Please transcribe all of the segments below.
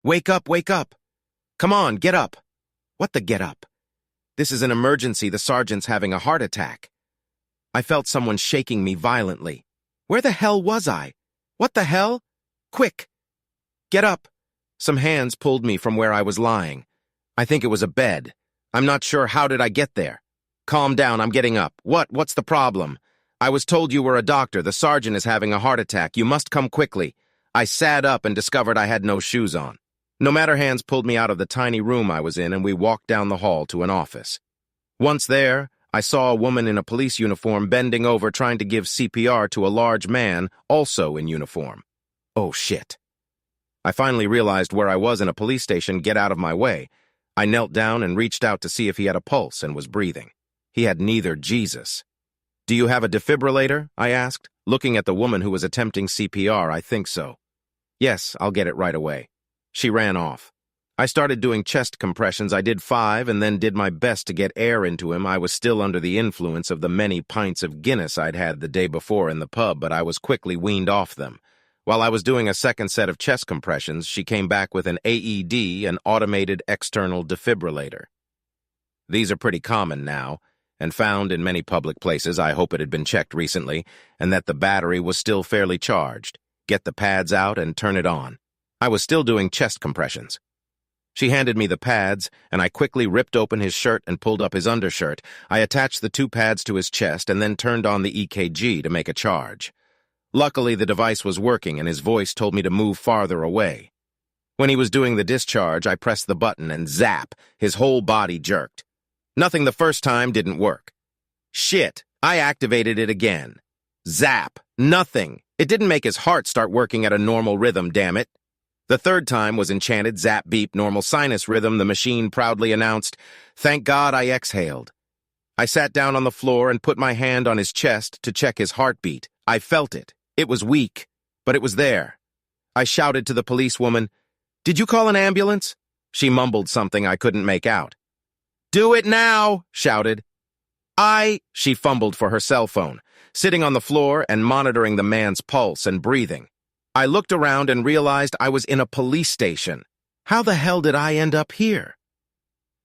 Wake up, wake up! Come on, get up! What the get up? This is an emergency. The sergeant's having a heart attack. I felt someone shaking me violently. Where the hell was I? What the hell? Quick! Get up! Some hands pulled me from where I was lying. I think it was a bed. I'm not sure. How did I get there? Calm down, I'm getting up. What's the problem? I was told you were a doctor. The sergeant is having a heart attack. You must come quickly. I sat up and discovered I had no shoes on. No matter, hands pulled me out of the tiny room I was in, and we walked down the hall to an office. Once there, I saw a woman in a police uniform bending over trying to give CPR to a large man, also in uniform. Oh, shit. I finally realized where I was in a police station. Get out of my way. I knelt down and reached out to see if he had a pulse and was breathing. He had neither. Jesus. Do you have a defibrillator? I asked, looking at the woman who was attempting CPR. I think so. Yes, I'll get it right away. She ran off. I started doing chest compressions. I did 5 and then did my best to get air into him. I was still under the influence of the many pints of Guinness I'd had the day before in the pub, but I was quickly weaned off them. While I was doing a second set of chest compressions, she came back with an AED, an automated external defibrillator. These are pretty common now, and found in many public places. I hope it had been checked recently, and that the battery was still fairly charged. Get the pads out and turn it on. I was still doing chest compressions. She handed me the pads, and I quickly ripped open his shirt and pulled up his undershirt. I attached the 2 pads to his chest and then turned on the EKG to make a charge. Luckily, the device was working, and his voice told me to move farther away. When he was doing the discharge, I pressed the button, and zap, his whole body jerked. Nothing the first time didn't work. Shit, I activated it again. Zap, nothing. It didn't make his heart start working at a normal rhythm, damn it. The third time was enchanted. Zap, beep, normal sinus rhythm. The machine proudly announced, "Thank God I exhaled." I sat down on the floor and put my hand on his chest to check his heartbeat. I felt it. It was weak, but it was there. I shouted to the policewoman, "Did you call an ambulance?" She mumbled something I couldn't make out. "Do it now," shouted. She fumbled for her cell phone, sitting on the floor and monitoring the man's pulse and breathing. I looked around and realized I was in a police station. How the hell did I end up here?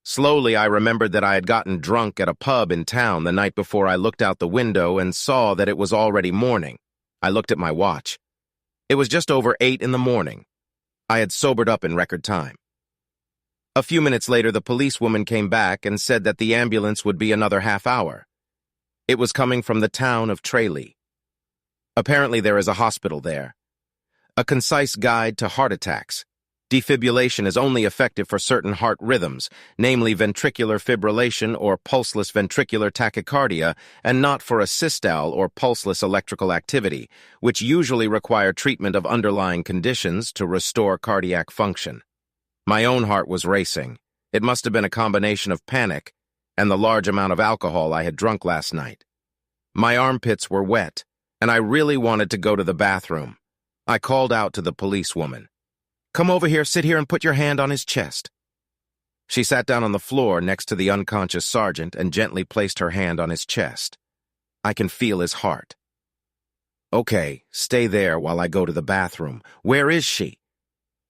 Slowly, I remembered that I had gotten drunk at a pub in town the night before. I looked out the window and saw that it was already morning. I looked at my watch. It was just over 8 in the morning. I had sobered up in record time. A few minutes later, the policewoman came back and said that the ambulance would be another half hour. It was coming from the town of Tralee. Apparently, there is a hospital there. A concise guide to heart attacks. Defibrillation is only effective for certain heart rhythms, namely ventricular fibrillation or pulseless ventricular tachycardia, and not for a systole or pulseless electrical activity, which usually require treatment of underlying conditions to restore cardiac function. My own heart was racing. It must have been a combination of panic and the large amount of alcohol I had drunk last night. My armpits were wet, and I really wanted to go to the bathroom. I called out to the policewoman. "Come over here, sit here, and put your hand on his chest." She sat down on the floor next to the unconscious sergeant and gently placed her hand on his chest. I can feel his heart. "Okay, stay there while I go to the bathroom. Where is she?"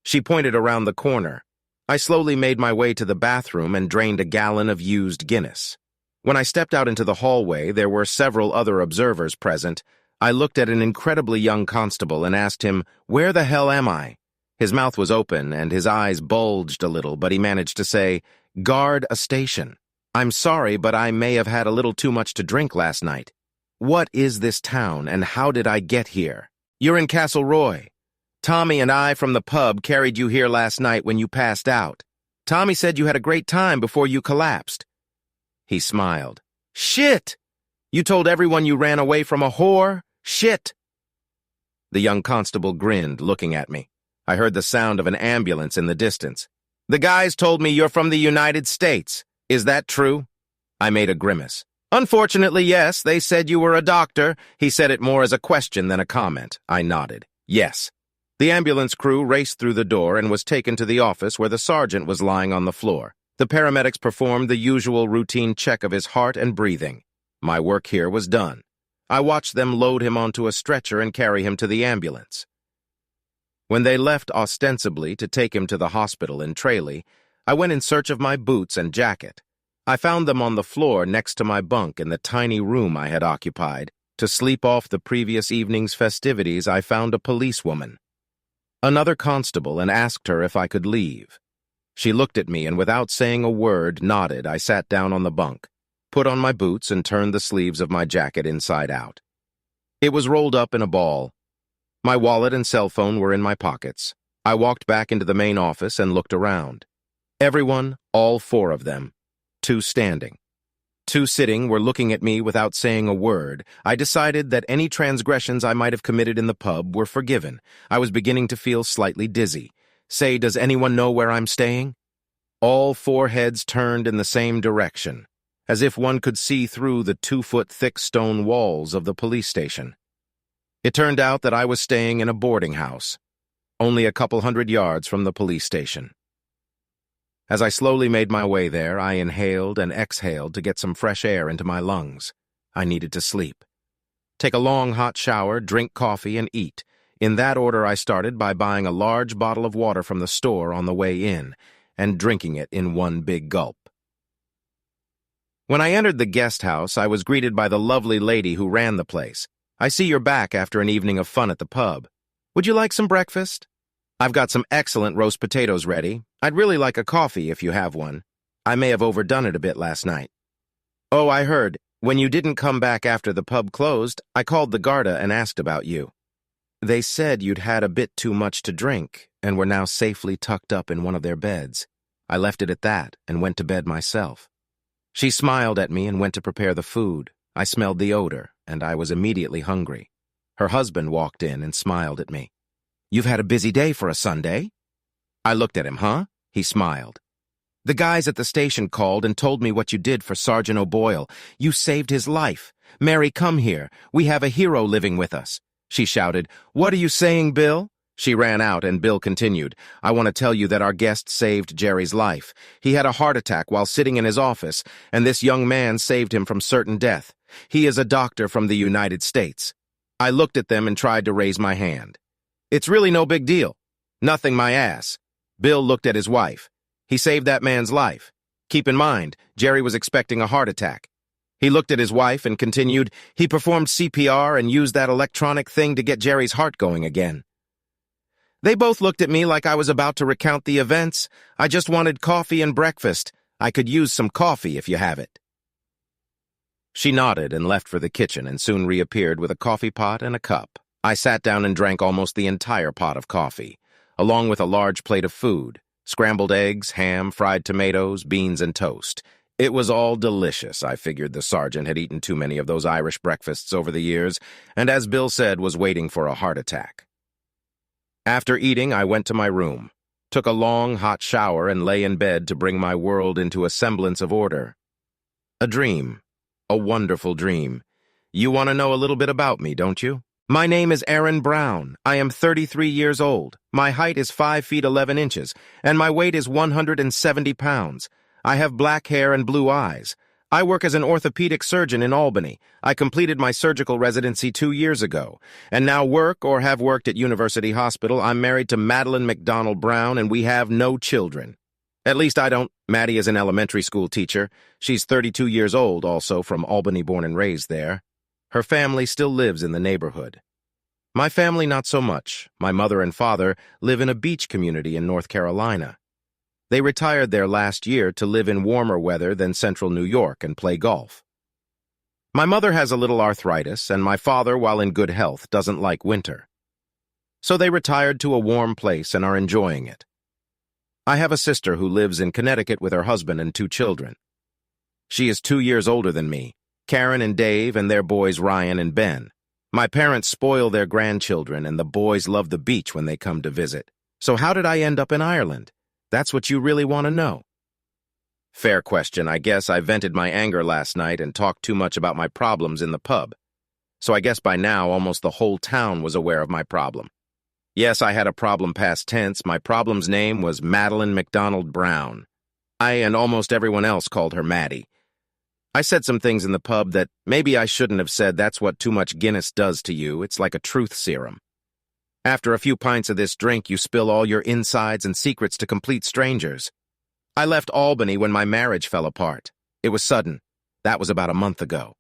She pointed around the corner. I slowly made my way to the bathroom and drained a gallon of used Guinness. When I stepped out into the hallway, there were several other observers present. I looked at an incredibly young constable and asked him, "Where the hell am I?" His mouth was open and his eyes bulged a little, but he managed to say, "Guard a station. I'm sorry, but I may have had a little too much to drink last night. What is this town, and how did I get here?" "You're in Castle Roy. Tommy and I from the pub carried you here last night when you passed out. Tommy said you had a great time before you collapsed." He smiled. "Shit! You told everyone you ran away from a whore? Shit!" The young constable grinned, looking at me. I heard the sound of an ambulance in the distance. "The guys told me you're from the United States. Is that true?" I made a grimace. "Unfortunately, yes. They said you were a doctor." He said it more as a question than a comment. I nodded. "Yes." The ambulance crew raced through the door and was taken to the office where the sergeant was lying on the floor. The paramedics performed the usual routine check of his heart and breathing. My work here was done. I watched them load him onto a stretcher and carry him to the ambulance. When they left ostensibly to take him to the hospital in Tralee, I went in search of my boots and jacket. I found them on the floor next to my bunk in the tiny room I had occupied. To sleep off the previous evening's festivities, I found a policewoman, another constable, and asked her if I could leave. She looked at me and without saying a word, nodded. I sat down on the bunk, put on my boots, and turned the sleeves of my jacket inside out. It was rolled up in a ball. My wallet and cell phone were in my pockets. I walked back into the main office and looked around. Everyone, all four of them, two standing, two sitting, were looking at me without saying a word. I decided that any transgressions I might have committed in the pub were forgiven. I was beginning to feel slightly dizzy. Say, does anyone know where I'm staying? All four heads turned in the same direction, as if one could see through the 2-foot-thick stone walls of the police station. It turned out that I was staying in a boarding house, only a couple 100 yards from the police station. As I slowly made my way there, I inhaled and exhaled to get some fresh air into my lungs. I needed to sleep. Take a long hot shower, drink coffee, and eat. In that order, I started by buying a large bottle of water from the store on the way in and drinking it in one big gulp. When I entered the guest house, I was greeted by the lovely lady who ran the place. I see you're back after an evening of fun at the pub. Would you like some breakfast? I've got some excellent roast potatoes ready. I'd really like a coffee if you have one. I may have overdone it a bit last night. Oh, I heard. When you didn't come back after the pub closed, I called the Garda and asked about you. They said you'd had a bit too much to drink and were now safely tucked up in one of their beds. I left it at that and went to bed myself. She smiled at me and went to prepare the food. I smelled the odor, and I was immediately hungry. Her husband walked in and smiled at me. You've had a busy day for a Sunday? I looked at him, huh? He smiled. The guys at the station called and told me what you did for Sergeant O'Boyle. You saved his life. Mary, come here. We have a hero living with us. She shouted, What are you saying, Bill? She ran out, and Bill continued, I want to tell you that our guest saved Jerry's life. He had a heart attack while sitting in his office, and this young man saved him from certain death. He is a doctor from the United States. I looked at them and tried to raise my hand. It's really no big deal. Nothing my ass. Bill looked at his wife. He saved that man's life. Keep in mind, Jerry was expecting a heart attack. He looked at his wife and continued, he performed CPR and used that electronic thing to get Jerry's heart going again. They both looked at me like I was about to recount the events. I just wanted coffee and breakfast. I could use some coffee if you have it. She nodded and left for the kitchen and soon reappeared with a coffee pot and a cup. I sat down and drank almost the entire pot of coffee, along with a large plate of food, scrambled eggs, ham, fried tomatoes, beans, and toast. It was all delicious. I figured the sergeant had eaten too many of those Irish breakfasts over the years, and as Bill said, was waiting for a heart attack. After eating, I went to my room, took a long, hot shower, and lay in bed to bring my world into a semblance of order. A dream. A wonderful dream. You want to know a little bit about me, don't you? My name is Aaron Brown. I am 33 years old. My height is 5 feet 11 inches, and my weight is 170 pounds. I have black hair and blue eyes. I work as an orthopedic surgeon in Albany. I completed my surgical residency 2 years ago, and now work or have worked at University Hospital. I'm married to Madeline McDonald Brown, and we have no children. At least I don't. Maddie is an elementary school teacher. She's 32 years old, also from Albany, born and raised there. Her family still lives in the neighborhood. My family, not so much. My mother and father live in a beach community in North Carolina. They retired there last year to live in warmer weather than central New York and play golf. My mother has a little arthritis, and my father, while in good health, doesn't like winter. So they retired to a warm place and are enjoying it. I have a sister who lives in Connecticut with her husband and 2 children. She is 2 years older than me, Karen and Dave, and their boys Ryan and Ben. My parents spoil their grandchildren, and the boys love the beach when they come to visit. So how did I end up in Ireland? That's what you really want to know. Fair question. I guess I vented my anger last night and talked too much about my problems in the pub. So I guess by now almost the whole town was aware of my problem. Yes, I had a problem past tense. My problem's name was Madeline McDonald Brown. I and almost everyone else called her Maddie. I said some things in the pub that maybe I shouldn't have said. That's what too much Guinness does to you. It's like a truth serum. After a few pints of this drink, you spill all your insides and secrets to complete strangers. I left Albany when my marriage fell apart. It was sudden. That was about a month ago.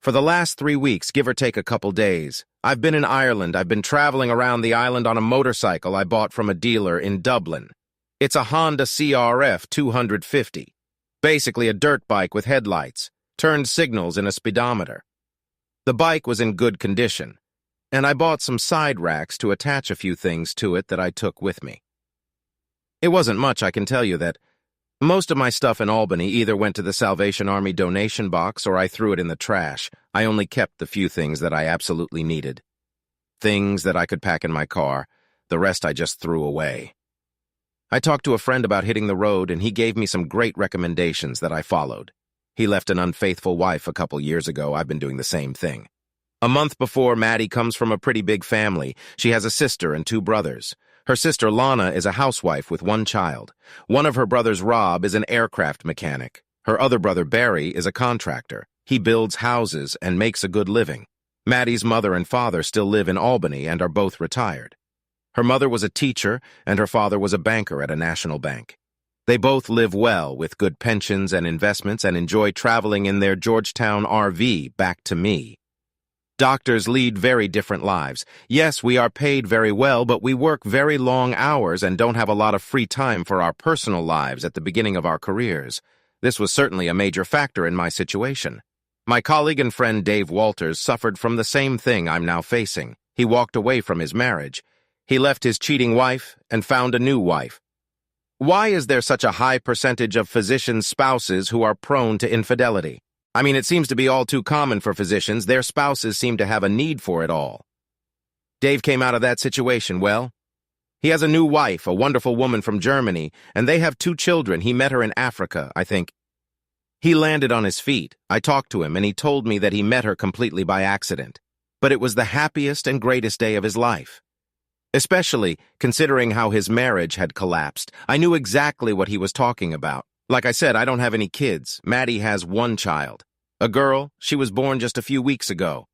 For the last 3 weeks, give or take a couple days, I've been in Ireland. I've been traveling around the island on a motorcycle I bought from a dealer in Dublin. It's a Honda CRF 250. Basically a dirt bike with headlights, turned signals, and a speedometer. The bike was in good condition, and I bought some side racks to attach a few things to it that I took with me. It wasn't much, I can tell you that. Most of my stuff in Albany either went to the Salvation Army donation box or I threw it in the trash. I only kept the few things that I absolutely needed. Things that I could pack in my car. The rest I just threw away. I talked to a friend about hitting the road, and he gave me some great recommendations that I followed. He left an unfaithful wife a couple years ago. I've been doing the same thing. A month before, Maddie comes from a pretty big family. She has a sister and 2 brothers. Her sister, Lana, is a housewife with 1 child. One of her brothers, Rob, is an aircraft mechanic. Her other brother, Barry, is a contractor. He builds houses and makes a good living. Maddie's mother and father still live in Albany and are both retired. Her mother was a teacher, and her father was a banker at a national bank. They both live well with good pensions and investments and enjoy traveling in their Georgetown RV back to me. Doctors lead very different lives. Yes, we are paid very well, but we work very long hours and don't have a lot of free time for our personal lives at the beginning of our careers. This was certainly a major factor in my situation. My colleague and friend Dave Walters suffered from the same thing I'm now facing. He walked away from his marriage. He left his cheating wife and found a new wife. Why is there such a high percentage of physicians' spouses who are prone to infidelity? I mean, it seems to be all too common for physicians. Their spouses seem to have a need for it all. Dave came out of that situation well. He has a new wife, a wonderful woman from Germany, and they have 2 children. He met her in Africa, I think. He landed on his feet. I talked to him, and he told me that he met her completely by accident. But it was the happiest and greatest day of his life. Especially considering how his marriage had collapsed. I knew exactly what he was talking about. Like I said, I don't have any kids. Maddie has 1 child. A girl. She was born just a few weeks ago.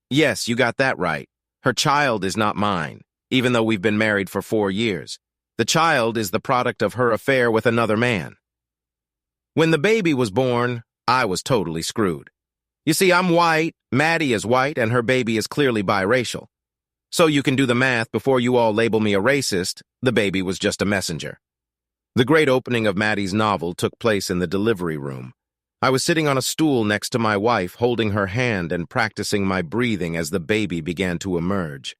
Yes, you got that right. Her child is not mine, even though we've been married for 4 years. The child is the product of her affair with another man. When the baby was born, I was totally screwed. You see, I'm white, Maddie is white, and her baby is clearly biracial. So you can do the math. Before you all label me a racist, the baby was just a messenger. The great opening of Maddie's novel took place in the delivery room. I was sitting on a stool next to my wife, holding her hand and practicing my breathing as the baby began to emerge.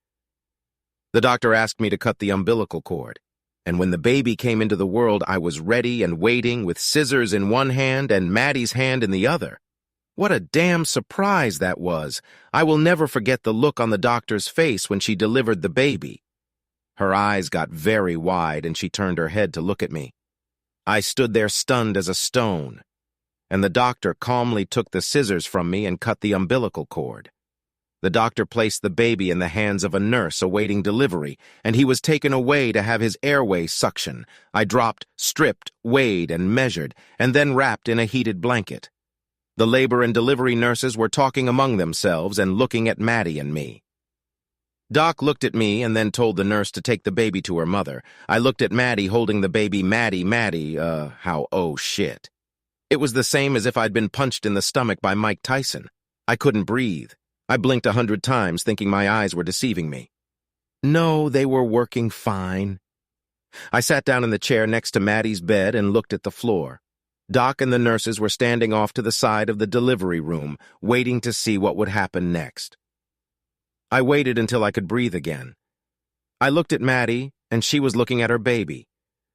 The doctor asked me to cut the umbilical cord, and when the baby came into the world, I was ready and waiting with scissors in one hand and Maddie's hand in the other. What a damn surprise that was. I will never forget the look on the doctor's face when she delivered the baby. Her eyes got very wide, and she turned her head to look at me. I stood there stunned as a stone, and the doctor calmly took the scissors from me and cut the umbilical cord. The doctor placed the baby in the hands of a nurse awaiting delivery, and he was taken away to have his airway suction. I dropped, stripped, weighed, and measured, and then wrapped in a heated blanket. The labor and delivery nurses were talking among themselves and looking at Maddie and me. Doc looked at me and then told the nurse to take the baby to her mother. I looked at Maddie holding the baby. Oh shit. It was the same as if I'd been punched in the stomach by Mike Tyson. I couldn't breathe. I blinked 100 times, thinking my eyes were deceiving me. No, they were working fine. I sat down in the chair next to Maddie's bed and looked at the floor. Doc and the nurses were standing off to the side of the delivery room, waiting to see what would happen next. I waited until I could breathe again. I looked at Maddie, and she was looking at her baby.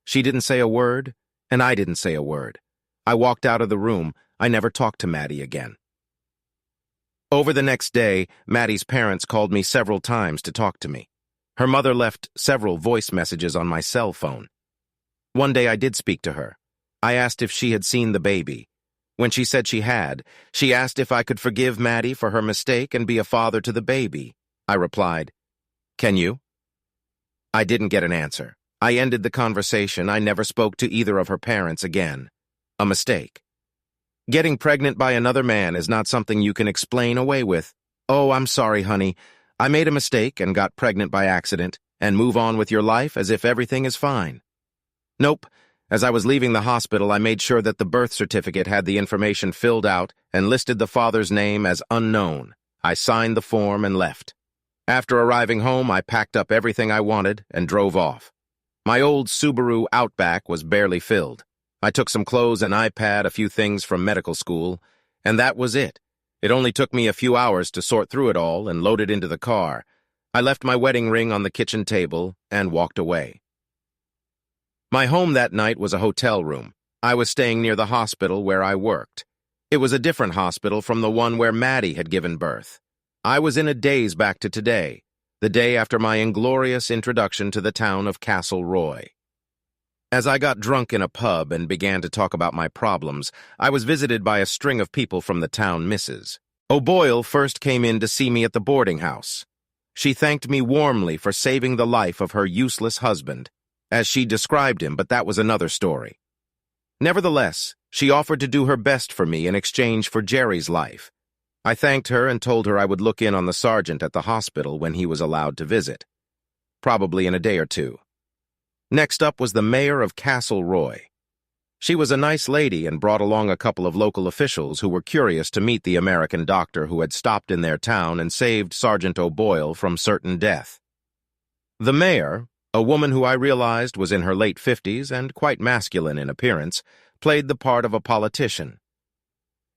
She didn't say a word, and I didn't say a word. I walked out of the room. I never talked to Maddie again. Over the next day, Maddie's parents called me several times to talk to me. Her mother left several voice messages on my cell phone. One day I did speak to her. I asked if she had seen the baby. When she said she had, she asked if I could forgive Maddie for her mistake and be a father to the baby. I replied, "Can you?" I didn't get an answer. I ended the conversation. I never spoke to either of her parents again. A mistake. Getting pregnant by another man is not something you can explain away with, "Oh, I'm sorry, honey. I made a mistake and got pregnant by accident, and move on with your life as if everything is fine. Nope. As I was leaving the hospital, I made sure that the birth certificate had the information filled out and listed the father's name as unknown. I signed the form and left. After arriving home, I packed up everything I wanted and drove off. My old Subaru Outback was barely filled. I took some clothes, an iPad, a few things from medical school, and that was it. It only took me a few hours to sort through it all and load it into the car. I left my wedding ring on the kitchen table and walked away. My home that night was a hotel room. I was staying near the hospital where I worked. It was a different hospital from the one where Maddie had given birth. I was in a daze back to today, the day after my inglorious introduction to the town of Castle Roy. As I got drunk in a pub and began to talk about my problems, I was visited by a string of people from the town. Mrs. O'Boyle first came in to see me at the boarding house. She thanked me warmly for saving the life of her useless husband, as she described him, but that was another story. Nevertheless, she offered to do her best for me in exchange for Jerry's life. I thanked her and told her I would look in on the sergeant at the hospital when he was allowed to visit, probably in a day or two. Next up was the mayor of Castle Roy. She was a nice lady and brought along a couple of local officials who were curious to meet the American doctor who had stopped in their town and saved Sergeant O'Boyle from certain death. The mayor, a woman who I realized was in her late 50s and quite masculine in appearance, played the part of a politician.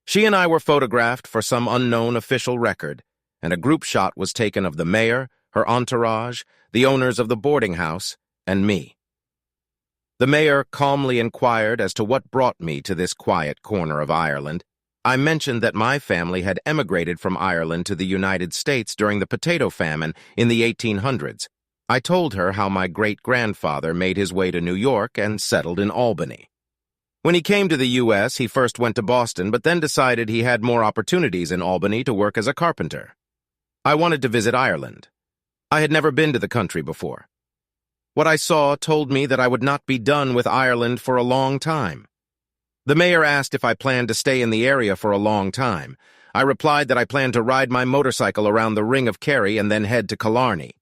She and I were photographed for some unknown official record, and a group shot was taken of the mayor, her entourage, the owners of the boarding house, and me. The mayor calmly inquired as to what brought me to this quiet corner of Ireland. I mentioned that my family had emigrated from Ireland to the United States during the potato famine in the 1800s. I told her how my great-grandfather made his way to New York and settled in Albany. When he came to the U.S., he first went to Boston, but then decided he had more opportunities in Albany to work as a carpenter. I wanted to visit Ireland. I had never been to the country before. What I saw told me that I would not be done with Ireland for a long time. The mayor asked if I planned to stay in the area for a long time. I replied that I planned to ride my motorcycle around the Ring of Kerry and then head to Killarney.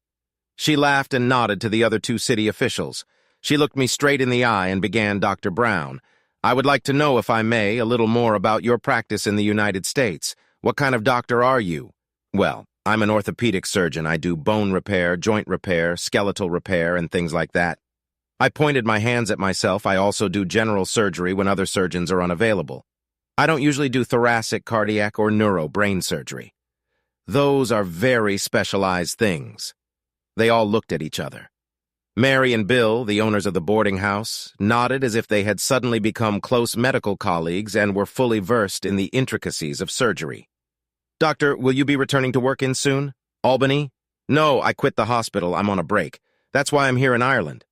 She laughed and nodded to the other two city officials. She looked me straight in the eye and began, Dr. Brown, I would like to know, if I may, a little more about your practice in the United States. What kind of doctor are you? Well, I'm an orthopedic surgeon. I do bone repair, joint repair, skeletal repair, and things like that. I pointed my hands at myself. I also do general surgery when other surgeons are unavailable. I don't usually do thoracic, cardiac, or neuro brain surgery. Those are very specialized things. They all looked at each other. Mary and Bill, the owners of the boarding house, nodded as if they had suddenly become close medical colleagues and were fully versed in the intricacies of surgery. Doctor, will you be returning to work in soon? Albany? No, I quit the hospital. I'm on a break. That's why I'm here in Ireland.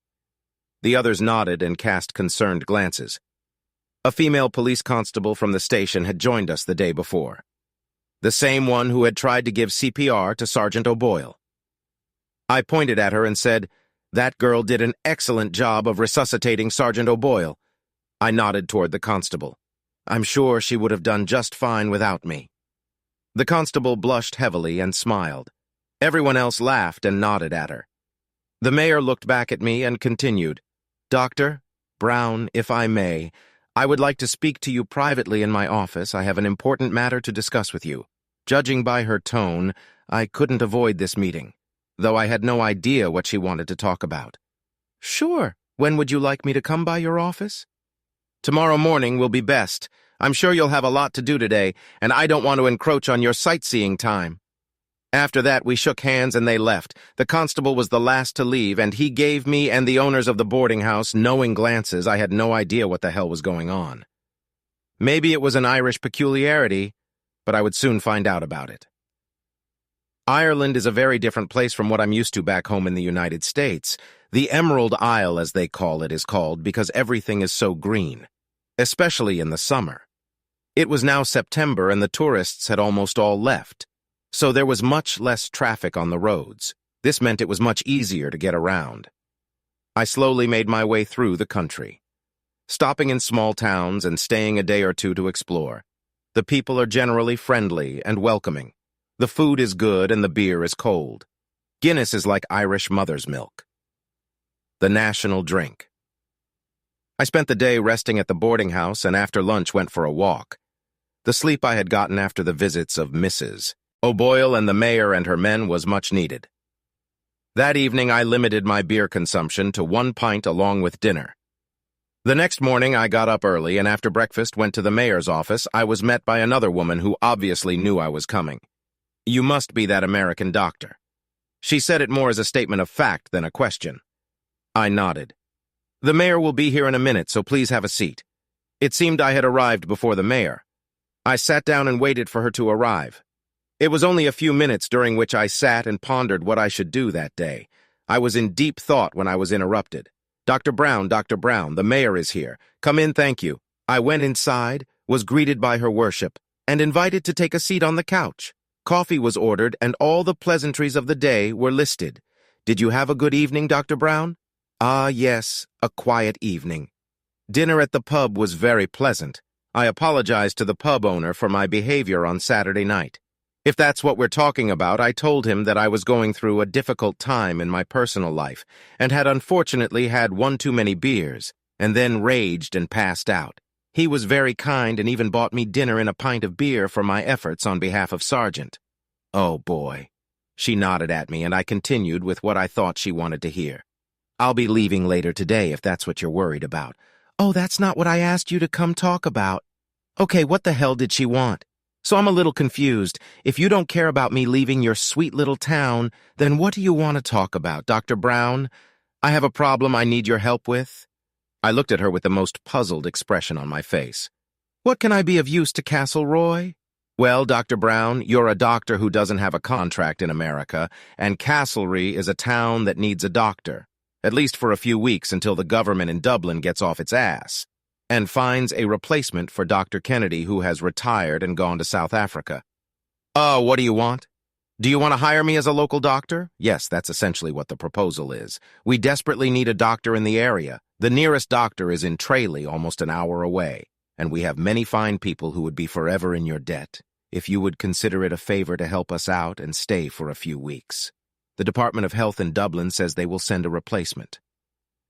The others nodded and cast concerned glances. A female police constable from the station had joined us the day before. The same one who had tried to give CPR to Sergeant O'Boyle. I pointed at her and said, That girl did an excellent job of resuscitating Sergeant O'Boyle. I nodded toward the constable. I'm sure she would have done just fine without me. The constable blushed heavily and smiled. Everyone else laughed and nodded at her. The mayor looked back at me and continued, Dr. Brown, if I may, I would like to speak to you privately in my office. I have an important matter to discuss with you. Judging by her tone, I couldn't avoid this meeting, though I had no idea what she wanted to talk about. Sure. When would you like me to come by your office? Tomorrow morning will be best. I'm sure you'll have a lot to do today, and I don't want to encroach on your sightseeing time. After that, we shook hands and they left. The constable was the last to leave, and he gave me and the owners of the boarding house knowing glances. I had no idea what the hell was going on. Maybe it was an Irish peculiarity, but I would soon find out about it. Ireland is a very different place from what I'm used to back home in the United States. The Emerald Isle, as they call it, is called because everything is so green, especially in the summer. It was now September and the tourists had almost all left, so there was much less traffic on the roads. This meant it was much easier to get around. I slowly made my way through the country, stopping in small towns and staying a day or two to explore. The people are generally friendly and welcoming. The food is good and the beer is cold. Guinness is like Irish mother's milk. The national drink. I spent the day resting at the boarding house and after lunch went for a walk. The sleep I had gotten after the visits of Mrs. O'Boyle and the mayor and her men was much needed. That evening I limited my beer consumption to 1 pint along with dinner. The next morning I got up early and after breakfast went to the mayor's office. I was met by another woman who obviously knew I was coming. "You must be that American doctor." She said it more as a statement of fact than a question. I nodded. "The mayor will be here in a minute, so please have a seat." It seemed I had arrived before the mayor. I sat down and waited for her to arrive. It was only a few minutes during which I sat and pondered what I should do that day. I was in deep thought when I was interrupted. Dr. Brown, the mayor is here. Come in, thank you." I went inside, was greeted by her worship, and invited to take a seat on the couch. Coffee was ordered, and all the pleasantries of the day were listed. "Did you have a good evening, Dr. Brown?" "Ah, yes, a quiet evening." Dinner at the pub was very pleasant. I apologized to the pub owner for my behavior on Saturday night. If that's what we're talking about, I told him that I was going through a difficult time in my personal life and had unfortunately had one too many beers, and then raged and passed out. He was very kind and even bought me dinner and a pint of beer for my efforts on behalf of Sargent. Oh, boy. She nodded at me, and I continued with what I thought she wanted to hear. "I'll be leaving later today if that's what you're worried about." "Oh, that's not what I asked you to come talk about." "Okay, what the hell did she want?" "So I'm a little confused. If you don't care about me leaving your sweet little town, then what do you want to talk about, Dr. Brown? I have a problem I need your help with." I looked at her with the most puzzled expression on my face. "What can I be of use to Castle Roy?" "Well, Dr. Brown, you're a doctor who doesn't have a contract in America, and Castlereagh is a town that needs a doctor, at least for a few weeks until the government in Dublin gets off its ass and finds a replacement for Dr. Kennedy, who has retired and gone to South Africa." "Oh, what do you want? Do you want to hire me as a local doctor?" "Yes, that's essentially what the proposal is. We desperately need a doctor in the area. The nearest doctor is in Tralee, almost an hour away, and we have many fine people who would be forever in your debt if you would consider it a favor to help us out and stay for a few weeks. The Department of Health in Dublin says they will send a replacement.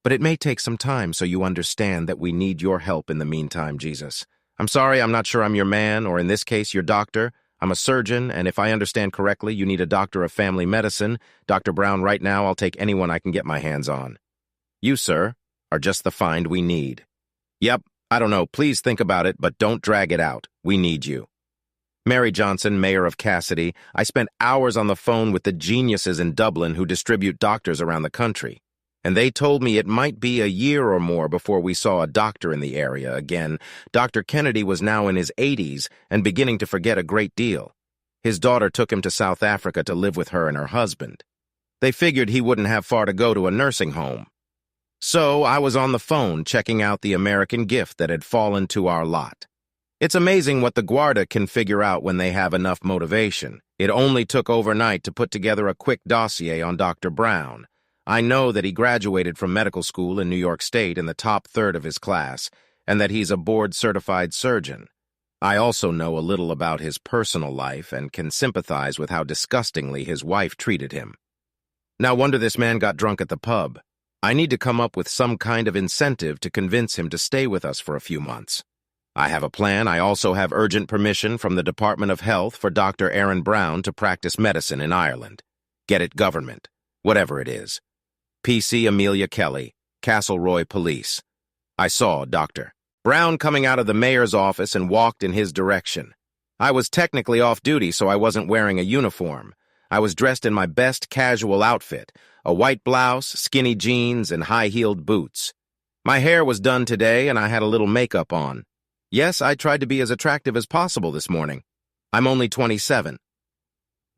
But it may take some time, so you understand that we need your help in the meantime, Jesus. I'm sorry, I'm not sure I'm your man, or in this case, your doctor. I'm a surgeon, and if I understand correctly, you need a doctor of family medicine. Dr. Brown, right now, I'll take anyone I can get my hands on. You, sir, are just the find we need." "Yep, I don't know, please think about it, but don't drag it out. We need you." Mary Johnson, mayor of Cassidy, I spent hours on the phone with the geniuses in Dublin who distribute doctors around the country, and they told me it might be a year or more before we saw a doctor in the area again. Dr. Kennedy was now in his 80s and beginning to forget a great deal. His daughter took him to South Africa to live with her and her husband. They figured he wouldn't have far to go to a nursing home. So I was on the phone checking out the American gift that had fallen to our lot. It's amazing what the Guarda can figure out when they have enough motivation. It only took overnight to put together a quick dossier on Dr. Brown. I know that he graduated from medical school in New York State in the top third of his class, and that he's a board-certified surgeon. I also know a little about his personal life and can sympathize with how disgustingly his wife treated him. No wonder this man got drunk at the pub. I need to come up with some kind of incentive to convince him to stay with us for a few months. I have a plan. I also have urgent permission from the Department of Health for Dr. Aaron Brown to practice medicine in Ireland. Get it, government, whatever it is. PC Amelia Kelly, Castleroy Police. I saw Dr. Brown coming out of the mayor's office and walked in his direction. I was technically off duty, so I wasn't wearing a uniform. I was dressed in my best casual outfit, a white blouse, skinny jeans, and high-heeled boots. My hair was done today, and I had a little makeup on. Yes, I tried to be as attractive as possible this morning. I'm only 27.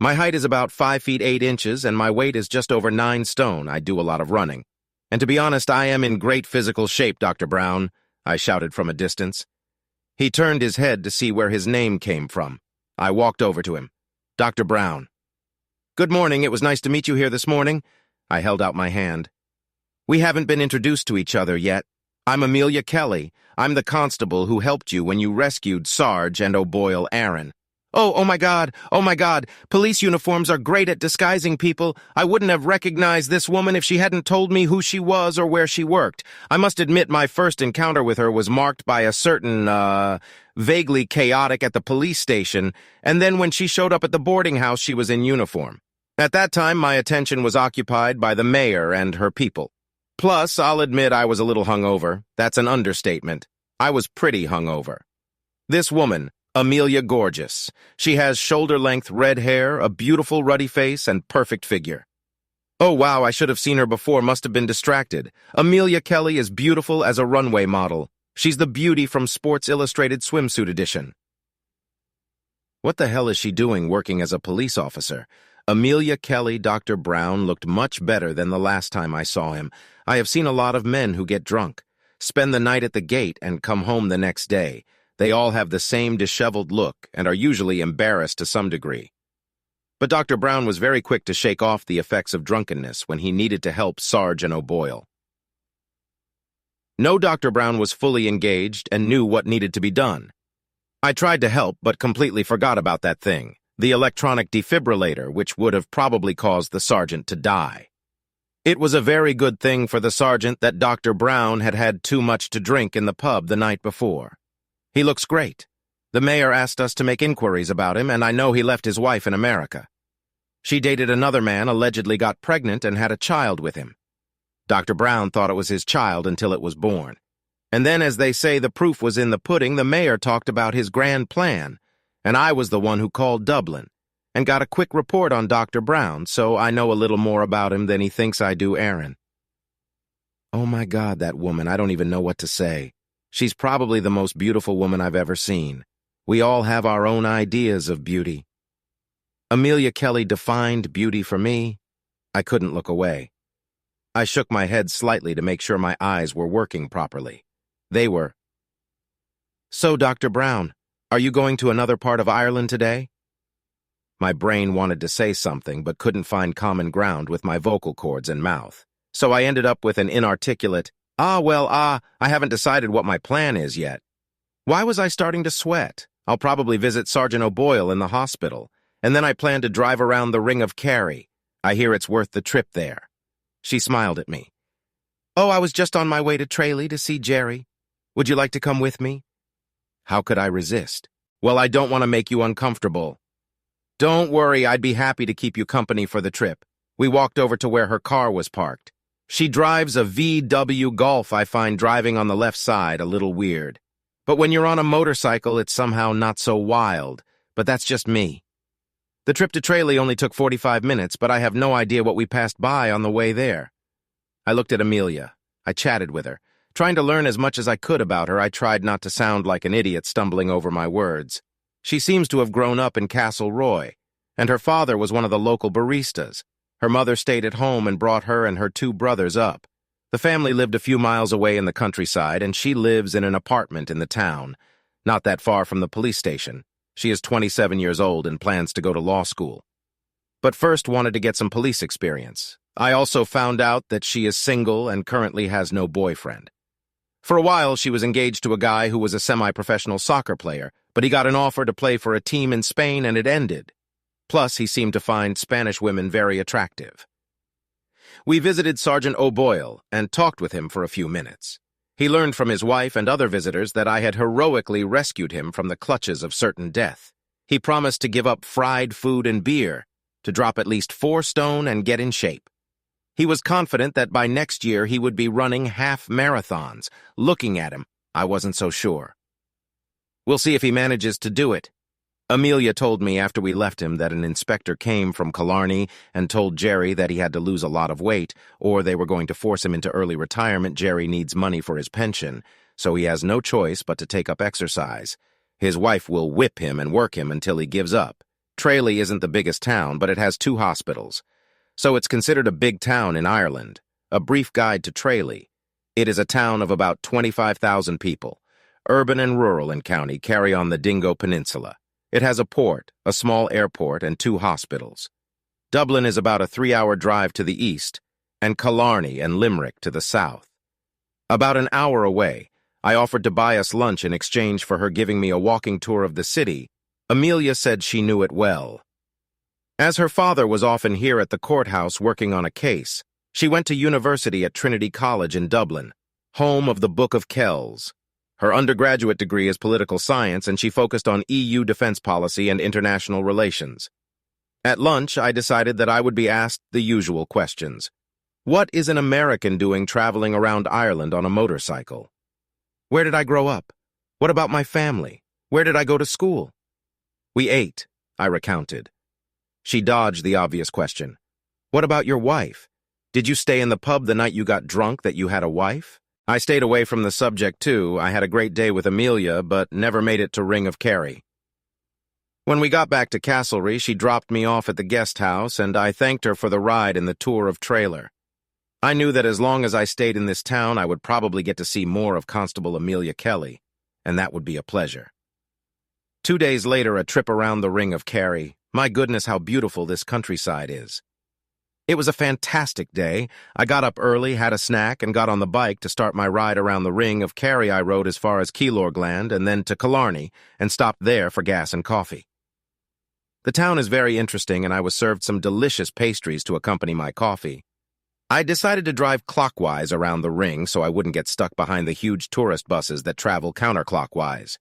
My height is about 5 feet 8 inches, and my weight is just over 9 stone. I do a lot of running. And to be honest, I am in great physical shape, Dr. Brown, I shouted from a distance. He turned his head to see where his name came from. I walked over to him. Dr. Brown. Good morning, it was nice to meet you here this morning. I held out my hand. We haven't been introduced to each other yet. I'm Amelia Kelly. I'm the constable who helped you when you rescued Sarge and O'Boyle Aaron. Oh my God, oh my God. Police uniforms are great at disguising people. I wouldn't have recognized this woman if she hadn't told me who she was or where she worked. I must admit my first encounter with her was marked by a certain, vaguely chaotic at the police station, and then when she showed up at the boarding house, she was in uniform. At that time, my attention was occupied by the mayor and her people. Plus, I'll admit I was a little hungover. That's an understatement. I was pretty hungover. This woman, Amelia Gorgeous. She has shoulder-length red hair, a beautiful ruddy face, and perfect figure. Oh wow, I should have seen her before, must have been distracted. Amelia Kelly is beautiful as a runway model. She's the beauty from Sports Illustrated swimsuit edition. What the hell is she doing working as a police officer? Amelia Kelly, Dr. Brown, looked much better than the last time I saw him. I have seen a lot of men who get drunk, spend the night at the gate, and come home the next day. They all have the same disheveled look and are usually embarrassed to some degree. But Dr. Brown was very quick to shake off the effects of drunkenness when he needed to help Sergeant O'Boyle. No, Dr. Brown was fully engaged and knew what needed to be done. I tried to help but completely forgot about that thing, the electronic defibrillator, which would have probably caused the sergeant to die. It was a very good thing for the sergeant that Dr. Brown had had too much to drink in the pub the night before. He looks great. The mayor asked us to make inquiries about him, and I know he left his wife in America. She dated another man, allegedly got pregnant, and had a child with him. Dr. Brown thought it was his child until it was born. And then, as they say, the proof was in the pudding, the mayor talked about his grand plan, and I was the one who called Dublin and got a quick report on Dr. Brown, so I know a little more about him than he thinks I do Aaron. Oh my God, that woman, I don't even know what to say. She's probably the most beautiful woman I've ever seen. We all have our own ideas of beauty. Amelia Kelly defined beauty for me. I couldn't look away. I shook my head slightly to make sure my eyes were working properly. They were. So, Dr. Brown, are you going to another part of Ireland today? My brain wanted to say something but couldn't find common ground with my vocal cords and mouth. So I ended up with an inarticulate, I haven't decided what my plan is yet. Why was I starting to sweat? I'll probably visit Sergeant O'Boyle in the hospital, and then I plan to drive around the Ring of Kerry. I hear it's worth the trip there. She smiled at me. Oh, I was just on my way to Tralee to see Jerry. Would you like to come with me? How could I resist? Well, I don't want to make you uncomfortable. Don't worry, I'd be happy to keep you company for the trip. We walked over to where her car was parked. She drives a VW Golf. I find driving on the left side a little weird. But when you're on a motorcycle, it's somehow not so wild. But that's just me. The trip to Tralee only took 45 minutes, but I have no idea what we passed by on the way there. I looked at Amelia. I chatted with her. Trying to learn as much as I could about her, I tried not to sound like an idiot stumbling over my words. She seems to have grown up in Castle Roy, and her father was one of the local baristas. Her mother stayed at home and brought her and her two brothers up. The family lived a few miles away in the countryside, and she lives in an apartment in the town, not that far from the police station. She is 27 years old and plans to go to law school. But first wanted to get some police experience. I also found out that she is single and currently has no boyfriend. For a while, she was engaged to a guy who was a semi-professional soccer player, but he got an offer to play for a team in Spain and it ended. Plus, he seemed to find Spanish women very attractive. We visited Sergeant O'Boyle and talked with him for a few minutes. He learned from his wife and other visitors that I had heroically rescued him from the clutches of certain death. He promised to give up fried food and beer, to drop at least 4 stone and get in shape. He was confident that by next year he would be running half marathons. Looking at him, I wasn't so sure. We'll see if he manages to do it. Amelia told me after we left him that an inspector came from Killarney and told Jerry that he had to lose a lot of weight, or they were going to force him into early retirement. Jerry needs money for his pension, so he has no choice but to take up exercise. His wife will whip him and work him until he gives up. Tralee isn't the biggest town, but it has 2 hospitals. So it's considered a big town in Ireland. A brief guide to Tralee. It is a town of about 25,000 people. Urban and rural in county carry on the Dingo Peninsula. It has a port, a small airport, and 2 hospitals. Dublin is about a 3-hour drive to the east, and Killarney and Limerick to the south. About an hour away, I offered to buy us lunch in exchange for her giving me a walking tour of the city, Amelia said she knew it well. As her father was often here at the courthouse working on a case, she went to university at Trinity College in Dublin, home of the Book of Kells. Her undergraduate degree is political science, and she focused on EU defense policy and international relations. At lunch, I decided that I would be asked the usual questions. What is an American doing traveling around Ireland on a motorcycle? Where did I grow up? What about my family? Where did I go to school? We ate, I recounted. She dodged the obvious question. What about your wife? Did you stay in the pub the night you got drunk that you had a wife? I stayed away from the subject too. I had a great day with Amelia, but never made it to Ring of Kerry. When we got back to Castlereagh, she dropped me off at the guest house, and I thanked her for the ride in the tour of trailer. I knew that as long as I stayed in this town, I would probably get to see more of Constable Amelia Kelly, and that would be a pleasure. 2 days later, a trip around the Ring of Kerry. My goodness, how beautiful this countryside is. It was a fantastic day. I got up early, had a snack, and got on the bike to start my ride around the Ring of Kerry. I rode as far as Keilorgland and then to Killarney, and stopped there for gas and coffee. The town is very interesting, and I was served some delicious pastries to accompany my coffee. I decided to drive clockwise around the ring so I wouldn't get stuck behind the huge tourist buses that travel counterclockwise.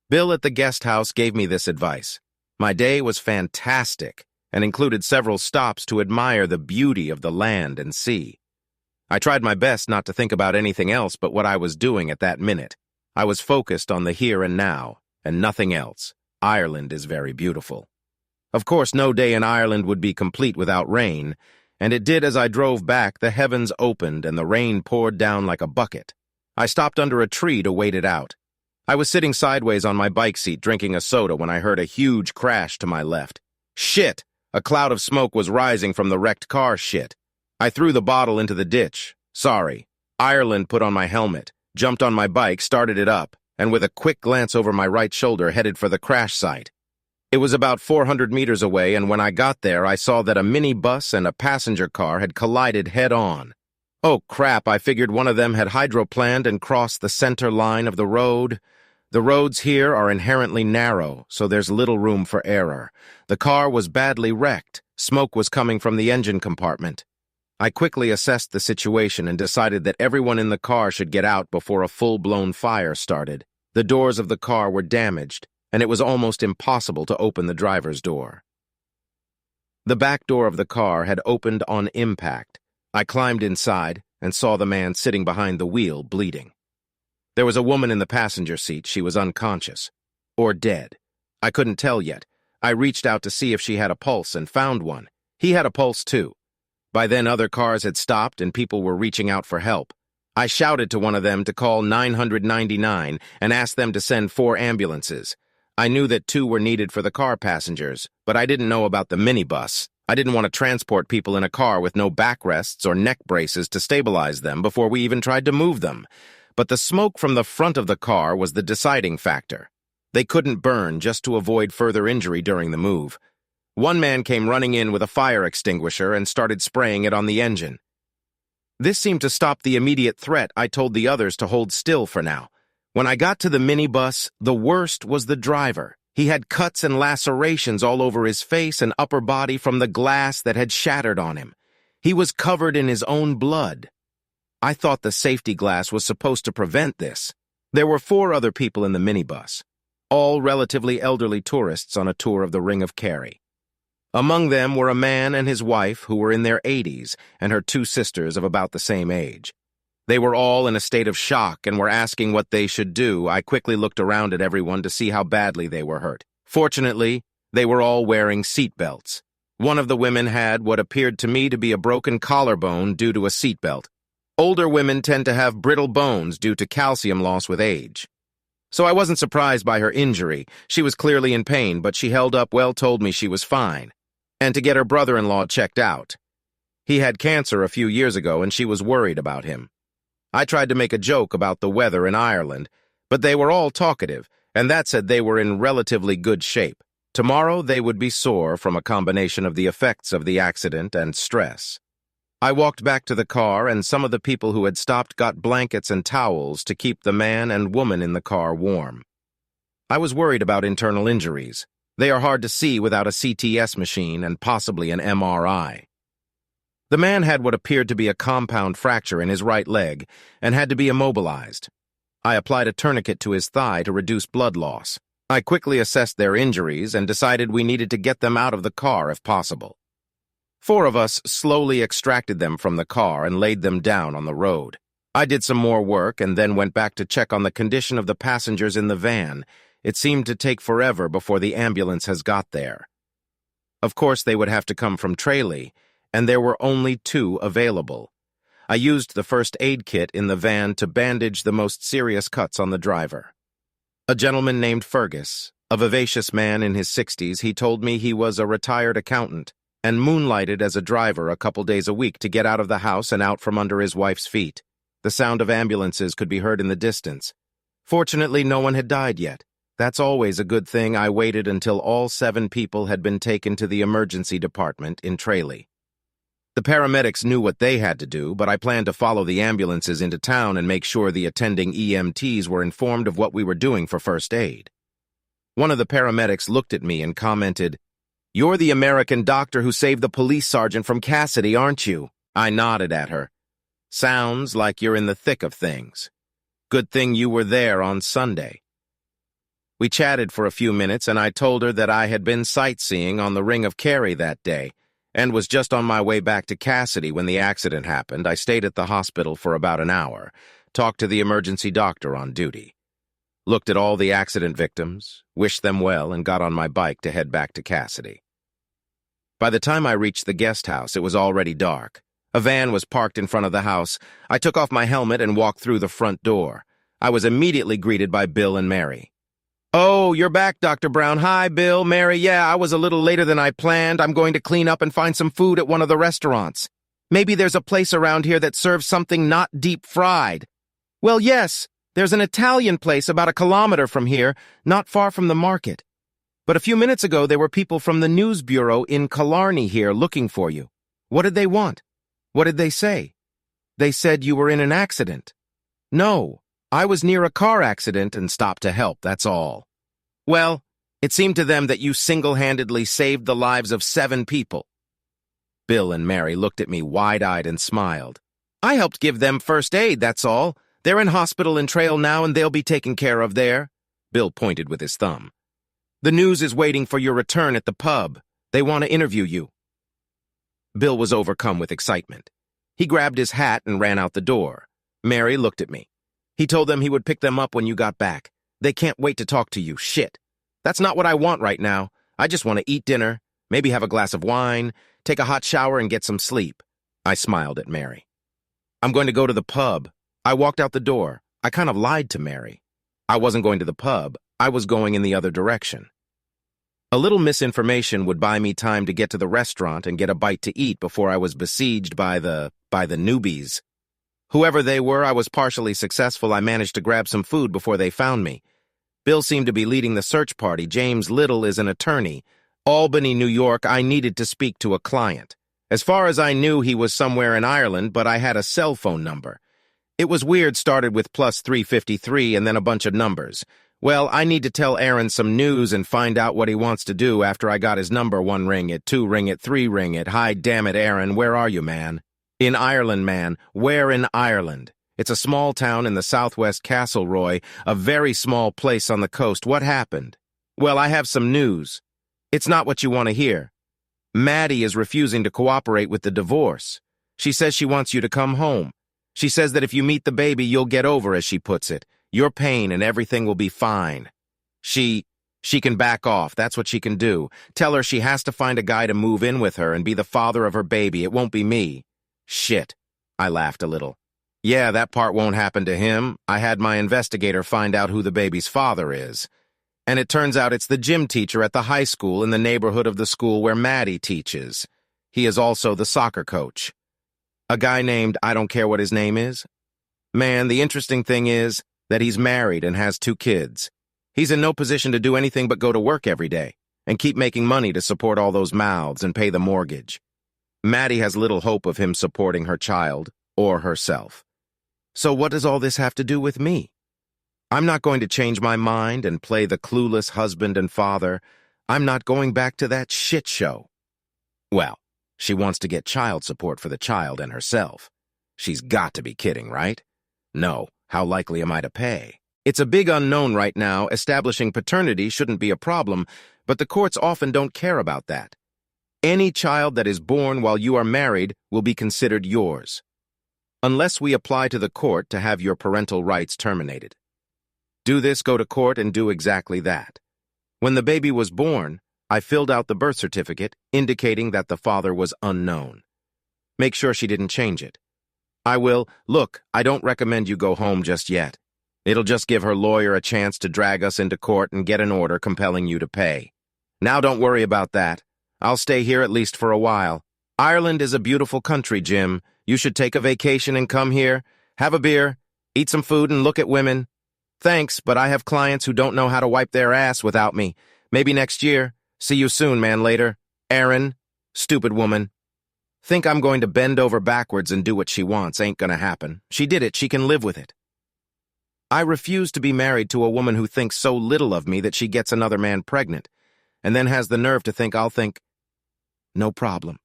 Bill at the guest house gave me this advice. My day was fantastic and included several stops to admire the beauty of the land and sea. I tried my best not to think about anything else but what I was doing at that minute. I was focused on the here and now, and nothing else. Ireland is very beautiful. Of course, no day in Ireland would be complete without rain, and it did. As I drove back, the heavens opened and the rain poured down like a bucket. I stopped under a tree to wait it out. I was sitting sideways on my bike seat drinking a soda when I heard a huge crash to my left. Shit! A cloud of smoke was rising from the wrecked car. Shit. I threw the bottle into the ditch. Sorry. Ireland put on my helmet, jumped on my bike, started it up, and with a quick glance over my right shoulder headed for the crash site. It was about 400 meters away, and when I got there, I saw that a minibus and a passenger car had collided head-on. Oh crap, I figured one of them had hydroplaned and crossed the center line of the road. The roads here are inherently narrow, so there's little room for error. The car was badly wrecked. Smoke was coming from the engine compartment. I quickly assessed the situation and decided that everyone in the car should get out before a full-blown fire started. The doors of the car were damaged, and it was almost impossible to open the driver's door. The back door of the car had opened on impact. I climbed inside and saw the man sitting behind the wheel, bleeding. There was a woman in the passenger seat. She was unconscious. Or dead. I couldn't tell yet. I reached out to see if she had a pulse and found one. He had a pulse too. By then other cars had stopped and people were reaching out for help. I shouted to one of them to call 999 and asked them to send 4 ambulances. I knew that 2 were needed for the car passengers, but I didn't know about the minibus. I didn't want to transport people in a car with no backrests or neck braces to stabilize them before we even tried to move them. But the smoke from the front of the car was the deciding factor. They couldn't burn just to avoid further injury during the move. One man came running in with a fire extinguisher and started spraying it on the engine. This seemed to stop the immediate threat. I told the others to hold still for now. When I got to the minibus, the worst was the driver. He had cuts and lacerations all over his face and upper body from the glass that had shattered on him. He was covered in his own blood. I thought the safety glass was supposed to prevent this. There were 4 other people in the minibus, all relatively elderly tourists on a tour of the Ring of Kerry. Among them were a man and his wife who were in their 80s and her 2 sisters of about the same age. They were all in a state of shock and were asking what they should do. I quickly looked around at everyone to see how badly they were hurt. Fortunately, they were all wearing seat belts. One of the women had what appeared to me to be a broken collarbone due to a seat belt. Older women tend to have brittle bones due to calcium loss with age. So I wasn't surprised by her injury. She was clearly in pain, but she held up well, told me she was fine, and to get her brother-in-law checked out. He had cancer a few years ago, and she was worried about him. I tried to make a joke about the weather in Ireland, but they were all talkative, and that said they were in relatively good shape. Tomorrow they would be sore from a combination of the effects of the accident and stress. I walked back to the car, and some of the people who had stopped got blankets and towels to keep the man and woman in the car warm. I was worried about internal injuries. They are hard to see without a CTS machine and possibly an MRI. The man had what appeared to be a compound fracture in his right leg and had to be immobilized. I applied a tourniquet to his thigh to reduce blood loss. I quickly assessed their injuries and decided we needed to get them out of the car if possible. 4 of us slowly extracted them from the car and laid them down on the road. I did some more work and then went back to check on the condition of the passengers in the van. It seemed to take forever before the ambulance has got there. Of course, they would have to come from Tralee, and there were only 2 available. I used the first aid kit in the van to bandage the most serious cuts on the driver. A gentleman named Fergus, a vivacious man in his 60s, he told me he was a retired accountant and moonlighted as a driver a couple days a week to get out of the house and out from under his wife's feet. The sound of ambulances could be heard in the distance. Fortunately, no one had died yet. That's always a good thing. I waited until all 7 people had been taken to the emergency department in Tralee. The paramedics knew what they had to do, but I planned to follow the ambulances into town and make sure the attending EMTs were informed of what we were doing for first aid. One of the paramedics looked at me and commented, "You're the American doctor who saved the police sergeant from Cassidy, aren't you?" I nodded at her. "Sounds like you're in the thick of things. Good thing you were there on Sunday." We chatted for a few minutes, and I told her that I had been sightseeing on the Ring of Kerry that day and was just on my way back to Cassidy when the accident happened. I stayed at the hospital for about an hour, talked to the emergency doctor on duty, looked at all the accident victims, wished them well, and got on my bike to head back to Cassidy. By the time I reached the guest house, it was already dark. A van was parked in front of the house. I took off my helmet and walked through the front door. I was immediately greeted by Bill and Mary. "Oh, you're back, Dr. Brown. Hi, Bill, Mary. Yeah, I was a little later than I planned. I'm going to clean up and find some food at one of the restaurants. Maybe there's a place around here that serves something not deep fried." "Well, yes, there's an Italian place about a kilometer from here, not far from the market. But a few minutes ago, there were people from the news bureau in Killarney here looking for you. What did they want? What did they say?" "They said you were in an accident." "No. I was near a car accident and stopped to help, that's all." "Well, it seemed to them that you single-handedly saved the lives of 7 people. Bill and Mary looked at me wide-eyed and smiled. "I helped give them first aid, that's all. They're in hospital in Trail now and they'll be taken care of there." Bill pointed with his thumb. "The news is waiting for your return at the pub. They want to interview you." Bill was overcome with excitement. He grabbed his hat and ran out the door. Mary looked at me. "He told them he would pick them up when you got back. They can't wait to talk to you. Shit. That's not what I want right now. I just want to eat dinner, maybe have a glass of wine, take a hot shower, and get some sleep." I smiled at Mary. "I'm going to go to the pub." I walked out the door. I kind of lied to Mary. I wasn't going to the pub. I was going in the other direction. A little misinformation would buy me time to get to the restaurant and get a bite to eat before I was besieged by the newbies. Whoever they were, I was partially successful. I managed to grab some food before they found me. Bill seemed to be leading the search party. James Little is an attorney. Albany, New York. I needed to speak to a client. As far as I knew, he was somewhere in Ireland, but I had a cell phone number. It was weird, started with +353 and then a bunch of numbers. Well, I need to tell Aaron some news and find out what he wants to do after I got his number. 1 ring it, 2 ring it, 3 ring it. Hi, damn it, Aaron, where are you, man? In Ireland, man. Where in Ireland? It's a small town in the southwest Castleroy, a very small place on the coast. What happened? Well, I have some news. It's not what you want to hear. Maddie is refusing to cooperate with the divorce. She says she wants you to come home. She says that if you meet the baby, you'll get over, as she puts it, your pain and everything will be fine. She can back off. That's what she can do. Tell her she has to find a guy to move in with her and be the father of her baby. It won't be me. Shit. I laughed a little. Yeah, that part won't happen to him. I had my investigator find out who the baby's father is. And it turns out it's the gym teacher at the high school in the neighborhood of the school where Maddie teaches. He is also the soccer coach. A guy named, I don't care what his name is. Man, the interesting thing is that he's married and has 2 kids. He's in no position to do anything but go to work every day and keep making money to support all those mouths and pay the mortgage. Maddie has little hope of him supporting her child or herself. So what does all this have to do with me? I'm not going to change my mind and play the clueless husband and father. I'm not going back to that shit show. Well, she wants to get child support for the child and herself. She's got to be kidding, right? No, how likely am I to pay? It's a big unknown right now. Establishing paternity shouldn't be a problem, but the courts often don't care about that. Any child that is born while you are married will be considered yours, unless we apply to the court to have your parental rights terminated. Do this, go to court, and do exactly that. When the baby was born, I filled out the birth certificate indicating that the father was unknown. Make sure she didn't change it. I will. Look, I don't recommend you go home just yet. It'll just give her lawyer a chance to drag us into court and get an order compelling you to pay. Now don't worry about that. I'll stay here at least for a while. Ireland is a beautiful country, Jim. You should take a vacation and come here, have a beer, eat some food, and look at women. Thanks, but I have clients who don't know how to wipe their ass without me. Maybe next year. See you soon, man, later. Aaron, stupid woman. Think I'm going to bend over backwards and do what she wants. Ain't gonna happen. She did it. She can live with it. I refuse to be married to a woman who thinks so little of me that she gets another man pregnant, and then has the nerve to think I'll think, no problem.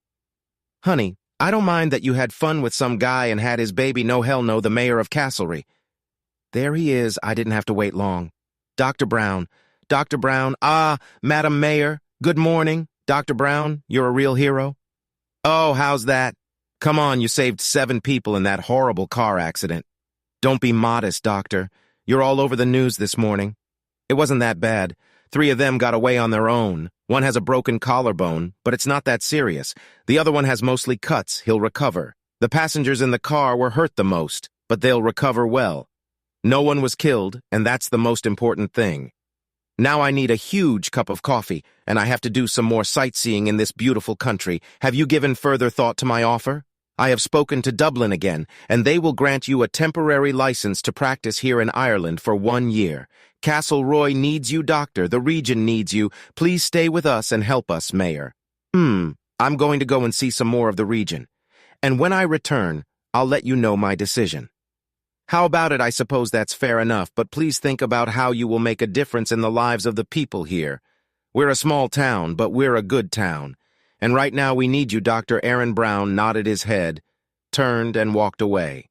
Honey, I don't mind that you had fun with some guy and had his baby. No, hell no, the mayor of Castlereagh. There he is. I didn't have to wait long. Dr. Brown. Dr. Brown. Ah, Madam Mayor. Good morning. Dr. Brown, you're a real hero. Oh, how's that? Come on, you saved 7 people in that horrible car accident. Don't be modest, Doctor. You're all over the news this morning. It wasn't that bad. 3 of them got away on their own. One has a broken collarbone, but it's not that serious. The other one has mostly cuts. He'll recover. The passengers in the car were hurt the most, but they'll recover well. No one was killed, and that's the most important thing. Now I need a huge cup of coffee, and I have to do some more sightseeing in this beautiful country. Have you given further thought to my offer? I have spoken to Dublin again, and they will grant you a temporary license to practice here in Ireland for 1 year. Castlereagh needs you, Doctor. The region needs you. Please stay with us and help us, Mayor. I'm going to go and see some more of the region. And when I return, I'll let you know my decision. How about it? I suppose that's fair enough, but please think about how you will make a difference in the lives of the people here. We're a small town, but we're a good town. And right now we need you. Dr. Aaron Brown nodded his head, turned, and walked away.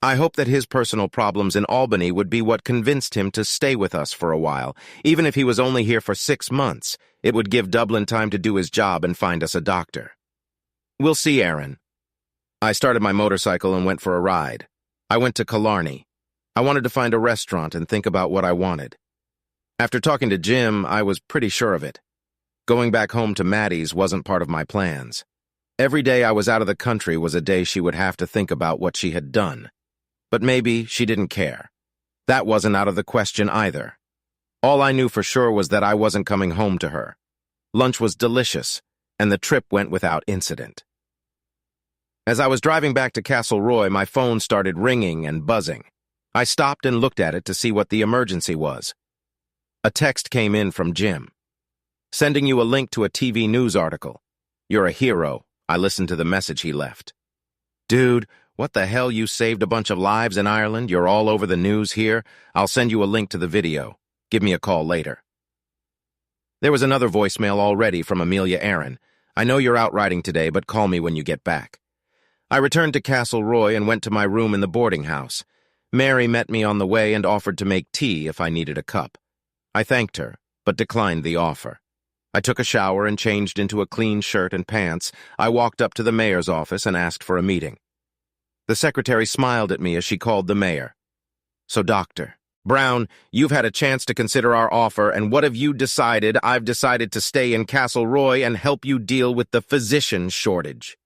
I hope that his personal problems in Albany would be what convinced him to stay with us for a while. Even if he was only here for 6 months, it would give Dublin time to do his job and find us a doctor. We'll see, Aaron. I started my motorcycle and went for a ride. I went to Killarney. I wanted to find a restaurant and think about what I wanted. After talking to Jim, I was pretty sure of it. Going back home to Maddie's wasn't part of my plans. Every day I was out of the country was a day she would have to think about what she had done. But maybe she didn't care. That wasn't out of the question either. All I knew for sure was that I wasn't coming home to her. Lunch was delicious, and the trip went without incident. As I was driving back to Castlereagh, my phone started ringing and buzzing. I stopped and looked at it to see what the emergency was. A text came in from Jim. Sending you a link to a TV news article. You're a hero. I listened to the message he left. Dude, what the hell? You saved a bunch of lives in Ireland? You're all over the news here? I'll send you a link to the video. Give me a call later. There was another voicemail already from Amelia Aaron. I know you're out riding today, but call me when you get back. I returned to Castlereagh and went to my room in the boarding house. Mary met me on the way and offered to make tea if I needed a cup. I thanked her, but declined the offer. I took a shower and changed into a clean shirt and pants. I walked up to the mayor's office and asked for a meeting. The secretary smiled at me as she called the mayor. So, Dr. Brown, you've had a chance to consider our offer, and what have you decided? I've decided to stay in Castlereagh and help you deal with the physician shortage.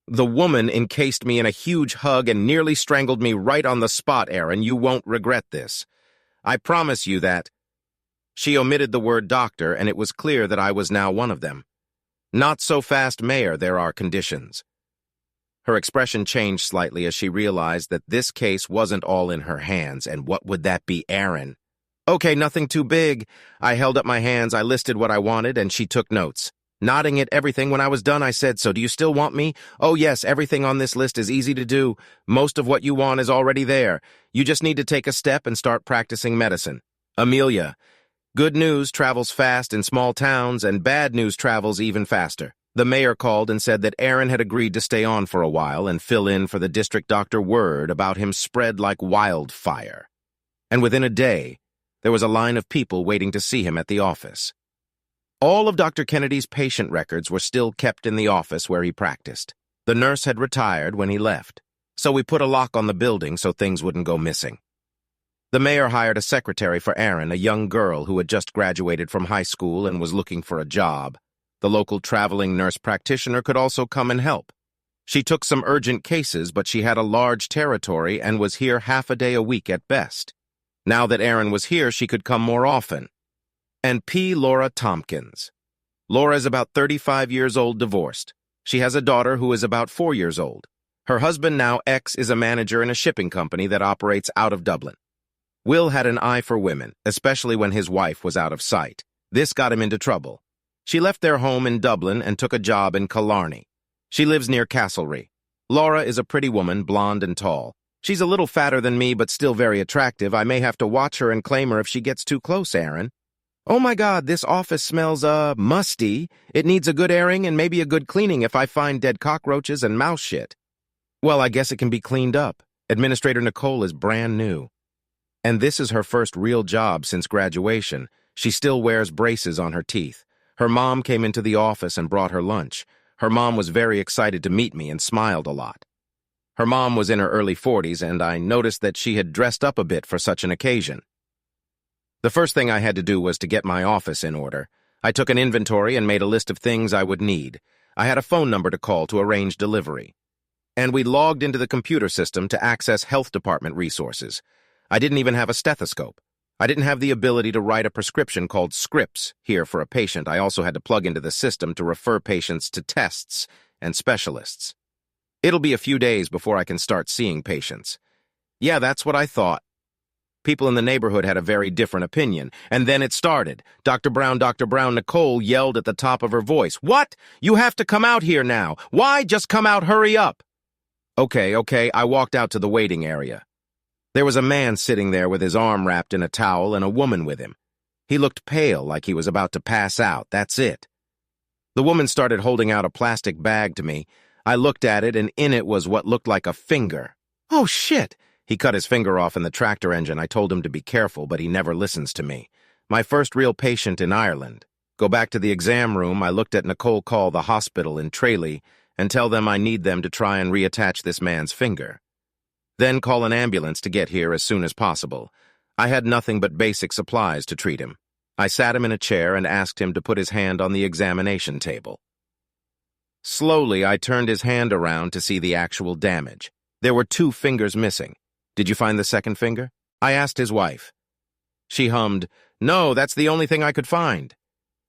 The woman encased me in a huge hug and nearly strangled me right on the spot, Aaron. You won't regret this. I promise you that. She omitted the word doctor, and it was clear that I was now one of them. Not so fast, Mayor, there are conditions. Her expression changed slightly as she realized that this case wasn't all in her hands, and what would that be, Aaron? Okay, nothing too big. I held up my hands, I listed what I wanted, and she took notes. Nodding at everything when I was done, I said, so do you still want me? Oh yes, everything on this list is easy to do. Most of what you want is already there. You just need to take a step and start practicing medicine. Amelia, Good news travels fast in small towns, and bad news travels even faster. The mayor called and said that Aaron had agreed to stay on for a while and fill in for the district doctor. Word about him spread like wildfire. And within a day, there was a line of people waiting to see him at the office. All of Dr. Kennedy's patient records were still kept in the office where he practiced. The nurse had retired when he left, so we put a lock on the building so things wouldn't go missing. The mayor hired a secretary for Aaron, a young girl who had just graduated from high school and was looking for a job. The local traveling nurse practitioner could also come and help. She took some urgent cases, but she had a large territory and was here half a day a week at best. Now that Aaron was here, she could come more often. And P. Laura Tompkins. Laura is about 35 years old, divorced. She has a daughter who is about 4 years old. Her husband, now ex, is a manager in a shipping company that operates out of Dublin. Will had an eye for women, especially when his wife was out of sight. This got him into trouble. She left their home in Dublin and took a job in Killarney. She lives near Castlereagh. Laura is a pretty woman, blonde and tall. She's a little fatter than me, but still very attractive. I may have to watch her and claim her if she gets too close, Aaron. Oh my God, this office smells, musty. It needs a good airing and maybe a good cleaning if I find dead cockroaches and mouse shit. Well, I guess it can be cleaned up. Administrator Nicole is brand new. And this is her first real job since graduation. She still wears braces on her teeth. Her mom came into the office and brought her lunch. Her mom was very excited to meet me and smiled a lot. Her mom was in her early 40s, and I noticed that she had dressed up a bit for such an occasion. The first thing I had to do was to get my office in order. I took an inventory and made a list of things I would need. I had a phone number to call to arrange delivery. And we logged into the computer system to access health department resources. I didn't even have a stethoscope. I didn't have the ability to write a prescription called scripts here for a patient. I also had to plug into the system to refer patients to tests and specialists. It'll be a few days before I can start seeing patients. Yeah, that's what I thought. People in the neighborhood had a very different opinion, and then it started. Dr. Brown, Nicole yelled at the top of her voice. What? You have to come out here now. Why? Just come out, hurry up. Okay, I walked out to the waiting area. There was a man sitting there with his arm wrapped in a towel and a woman with him. He looked pale, like he was about to pass out. That's it. The woman started holding out a plastic bag to me. I looked at it, and in it was what looked like a finger. Oh, shit! He cut his finger off in the tractor engine. I told him to be careful, but he never listens to me. My first real patient in Ireland. Go back to the exam room. I looked at Nicole call the hospital in Tralee and tell them I need them to try and reattach this man's finger. Then call an ambulance to get here as soon as possible. I had nothing but basic supplies to treat him. I sat him in a chair and asked him to put his hand on the examination table. Slowly, I turned his hand around to see the actual damage. There were 2 fingers missing. Did you find the second finger? I asked his wife. She hummed, No, that's the only thing I could find.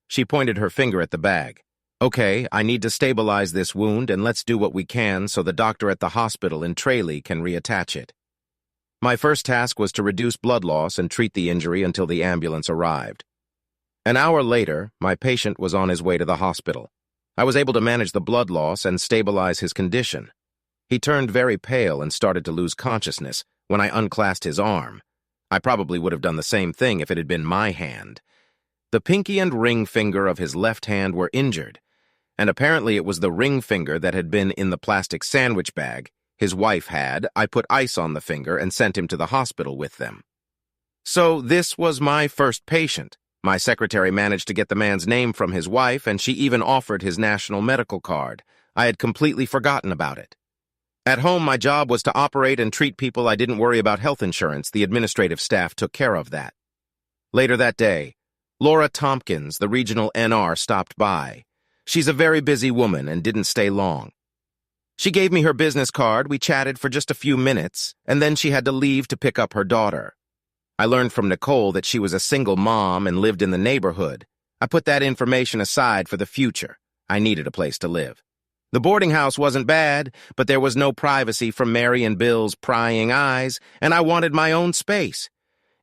She pointed her finger at the bag. Okay, I need to stabilize this wound, and let's do what we can so the doctor at the hospital in Tralee can reattach it. My first task was to reduce blood loss and treat the injury until the ambulance arrived. An hour later, my patient was on his way to the hospital. I was able to manage the blood loss and stabilize his condition. He turned very pale and started to lose consciousness when I unclasped his arm. I probably would have done the same thing if it had been my hand. The pinky and ring finger of his left hand were injured, and apparently it was the ring finger that had been in the plastic sandwich bag his wife had. I put ice on the finger and sent him to the hospital with them. So this was my first patient. My secretary managed to get the man's name from his wife, and she even offered his national medical card. I had completely forgotten about it. At home, my job was to operate and treat people. I didn't worry about health insurance. The administrative staff took care of that. Later that day, Laura Tompkins, the regional NR, stopped by. She's a very busy woman and didn't stay long. She gave me her business card, we chatted for just a few minutes, and then she had to leave to pick up her daughter. I learned from Nicole that she was a single mom and lived in the neighborhood. I put that information aside for the future. I needed a place to live. The boarding house wasn't bad, but there was no privacy from Mary and Bill's prying eyes, and I wanted my own space.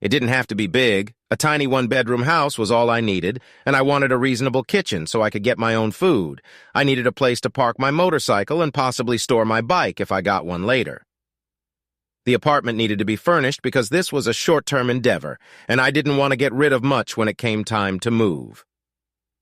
It didn't have to be big. A tiny one-bedroom house was all I needed, and I wanted a reasonable kitchen so I could get my own food. I needed a place to park my motorcycle and possibly store my bike if I got one later. The apartment needed to be furnished because this was a short-term endeavor, and I didn't want to get rid of much when it came time to move.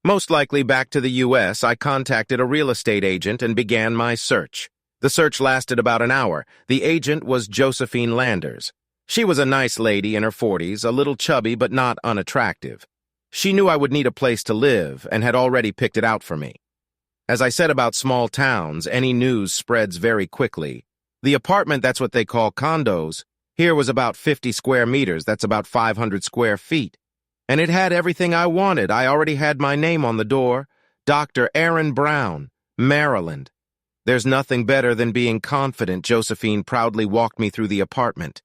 Most likely back to the U.S., I contacted a real estate agent and began my search. The search lasted about an hour. The agent was Josephine Landers. She was a nice lady in her 40s, a little chubby but not unattractive. She knew I would need a place to live and had already picked it out for me. As I said about small towns, any news spreads very quickly. The apartment, that's what they call condos, here was about 50 square meters, that's about 500 square feet. And it had everything I wanted. I already had my name on the door, Dr. Aaron Brown, Maryland. There's nothing better than being confident. Josephine proudly walked me through the apartment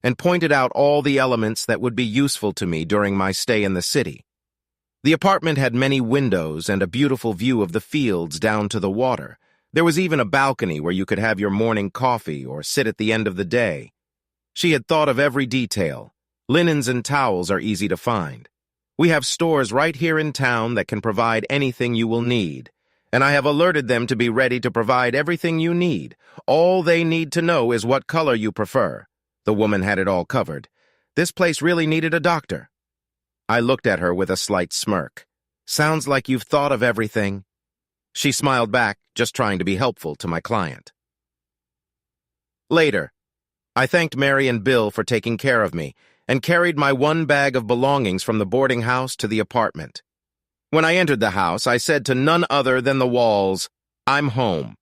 and pointed out all the elements that would be useful to me during my stay in the city. The apartment had many windows and a beautiful view of the fields down to the water. There was even a balcony where you could have your morning coffee or sit at the end of the day. She had thought of every detail. Linens and towels are easy to find. We have stores right here in town that can provide anything you will need, and I have alerted them to be ready to provide everything you need. All they need to know is what color you prefer. The woman had it all covered. This place really needed a doctor. I looked at her with a slight smirk. Sounds like you've thought of everything. She smiled back, just trying to be helpful to my client. Later, I thanked Mary and Bill for taking care of me and carried my one bag of belongings from the boarding house to the apartment. When I entered the house, I said to none other than the walls, "I'm home."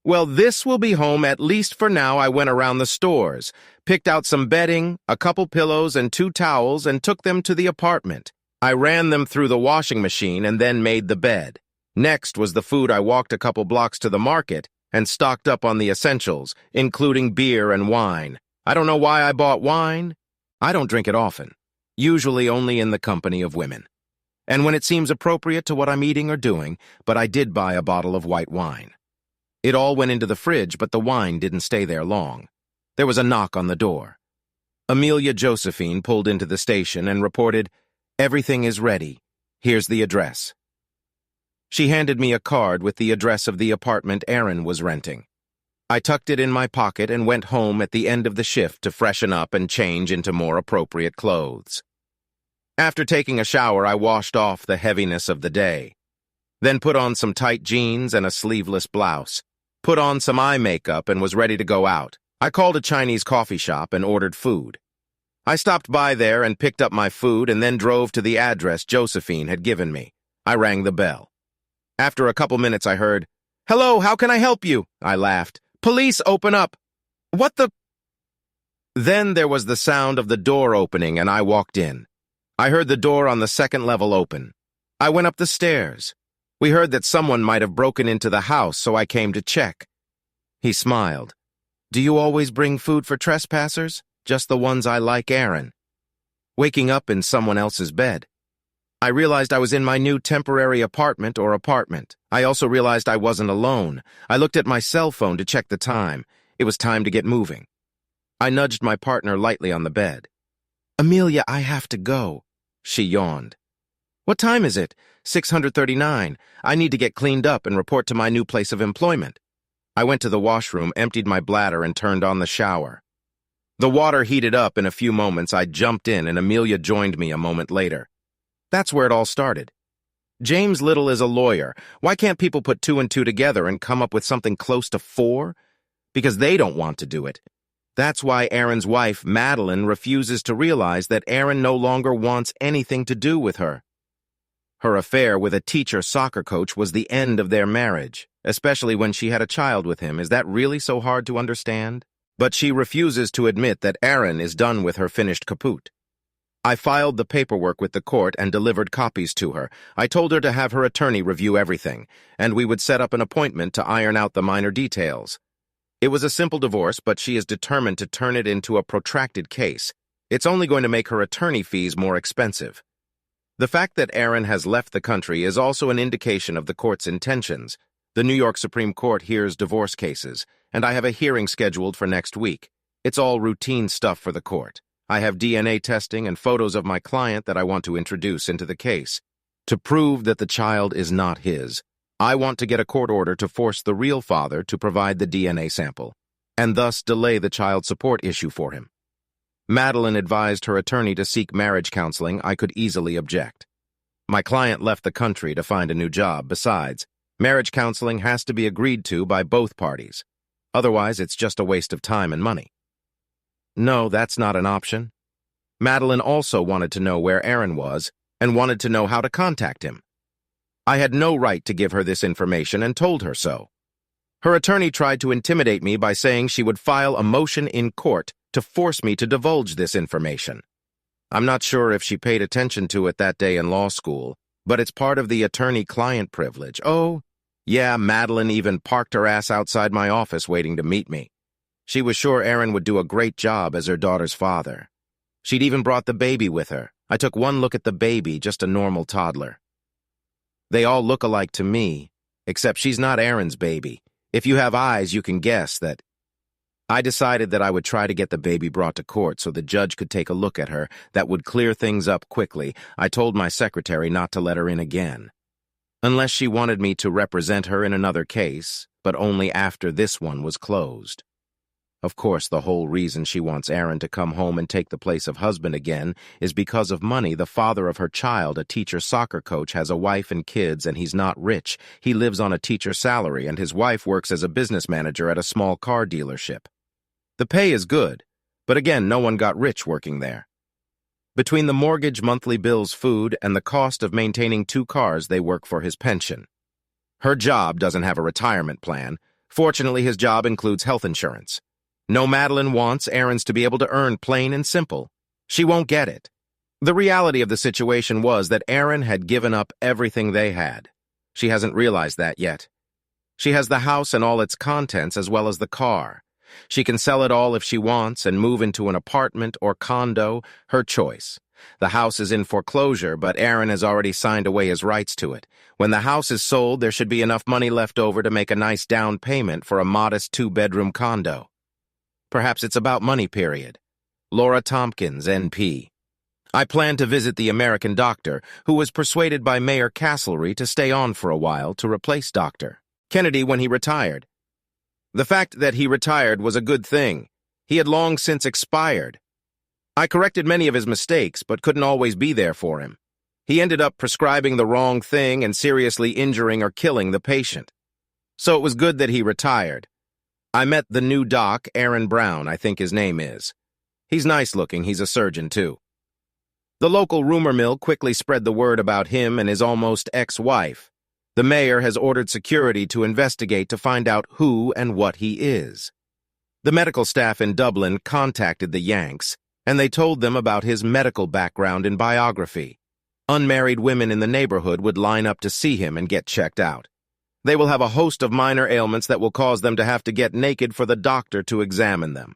Well, this will be home at least for now. I went around the stores, picked out some bedding, a couple pillows, and 2 towels, and took them to the apartment. I ran them through the washing machine and then made the bed. Next was the food. I walked a couple blocks to the market and stocked up on the essentials, including beer and wine. I don't know why I bought wine. I don't drink it often, usually only in the company of women, and when it seems appropriate to what I'm eating or doing, but I did buy a bottle of white wine. It all went into the fridge, but the wine didn't stay there long. There was a knock on the door. Amelia Josephine pulled into the station and reported, "Everything is ready. Here's the address." She handed me a card with the address of the apartment Aaron was renting. I tucked it in my pocket and went home at the end of the shift to freshen up and change into more appropriate clothes. After taking a shower, I washed off the heaviness of the day, then put on some tight jeans and a sleeveless blouse, put on some eye makeup and was ready to go out. I called a Chinese coffee shop and ordered food. I stopped by there and picked up my food and then drove to the address Josephine had given me. I rang the bell. After a couple minutes, I heard, "Hello, how can I help you?" I laughed. "Police, open up." What the? Then there was the sound of the door opening and I walked in. I heard the door on the second level open. I went up the stairs. We heard that someone might have broken into the house, so I came to check. He smiled. "Do you always bring food for trespassers? Just the ones I like, Aaron." Waking up in someone else's bed. I realized I was in my new temporary apartment. I also realized I wasn't alone. I looked at my cell phone to check the time. It was time to get moving. I nudged my partner lightly on the bed. "Amelia, I have to go." She yawned. "What time is it?" 639. "I need to get cleaned up and report to my new place of employment." I went to the washroom, emptied my bladder, and turned on the shower. The water heated up in a few moments. I jumped in, and Amelia joined me a moment later. That's where it all started. James Little is a lawyer. Why can't people put 2 and 2 together and come up with something close to 4? Because they don't want to do it. That's why Aaron's wife, Madeline, refuses to realize that Aaron no longer wants anything to do with her. Her affair with a teacher soccer coach was the end of their marriage, especially when she had a child with him. Is that really so hard to understand? But she refuses to admit that Aaron is done with her finished kaput. I filed the paperwork with the court and delivered copies to her. I told her to have her attorney review everything, and we would set up an appointment to iron out the minor details. It was a simple divorce, but she is determined to turn it into a protracted case. It's only going to make her attorney fees more expensive. The fact that Aaron has left the country is also an indication of the court's intentions. The New York Supreme Court hears divorce cases, and I have a hearing scheduled for next week. It's all routine stuff for the court. I have DNA testing and photos of my client that I want to introduce into the case. To prove that the child is not his, I want to get a court order to force the real father to provide the DNA sample. and thus delay the child support issue for him. Madeline advised her attorney to seek marriage counseling. I could easily object. My client left the country to find a new job. Besides, marriage counseling has to be agreed to by both parties. Otherwise, it's just a waste of time and money. No, that's not an option. Madeline also wanted to know where Aaron was and wanted to know how to contact him. I had no right to give her this information and told her so. Her attorney tried to intimidate me by saying she would file a motion in court to force me to divulge this information. I'm not sure if she paid attention to it that day in law school, but it's part of the attorney-client privilege. Oh, yeah, Madeline even parked her ass outside my office waiting to meet me. She was sure Aaron would do a great job as her daughter's father. She'd even brought the baby with her. I took one look at the baby, just a normal toddler. They all look alike to me, except she's not Aaron's baby. If you have eyes, you can guess that. I decided that I would try to get the baby brought to court so the judge could take a look at her. That would clear things up quickly. I told my secretary not to let her in again. Unless she wanted me to represent her in another case, but only after this one was closed. Of course, the whole reason she wants Aaron to come home and take the place of husband again is because of money. The father of her child, a teacher soccer coach, has a wife and kids, and he's not rich. He lives on a teacher salary, and his wife works as a business manager at a small car dealership. The pay is good, but again, no one got rich working there. Between the mortgage, monthly bills, food, and the cost of maintaining 2 cars, they work for his pension. Her job doesn't have a retirement plan. Fortunately, his job includes health insurance. No, Madeline wants Aaron's to be able to earn, plain and simple. She won't get it. The reality of the situation was that Aaron had given up everything they had. She hasn't realized that yet. She has the house and all its contents as well as the car. She can sell it all if she wants and move into an apartment or condo, her choice. The house is in foreclosure, but Aaron has already signed away his rights to it. When the house is sold, there should be enough money left over to make a nice down payment for a modest 2-bedroom condo. Perhaps it's about money, period. Laura Tompkins, NP. I plan to visit the American doctor, who was persuaded by Mayor Castlery to stay on for a while to replace Dr. Kennedy when he retired. The fact that he retired was a good thing. He had long since expired. I corrected many of his mistakes, but couldn't always be there for him. He ended up prescribing the wrong thing and seriously injuring or killing the patient. So it was good that he retired. I met the new doc, Aaron Brown, I think his name is. He's nice looking, he's a surgeon too. The local rumor mill quickly spread the word about him and his almost ex-wife. The mayor has ordered security to investigate to find out who and what he is. The medical staff in Dublin contacted the Yanks, and they told them about his medical background and biography. Unmarried women in the neighborhood would line up to see him and get checked out. They will have a host of minor ailments that will cause them to have to get naked for the doctor to examine them.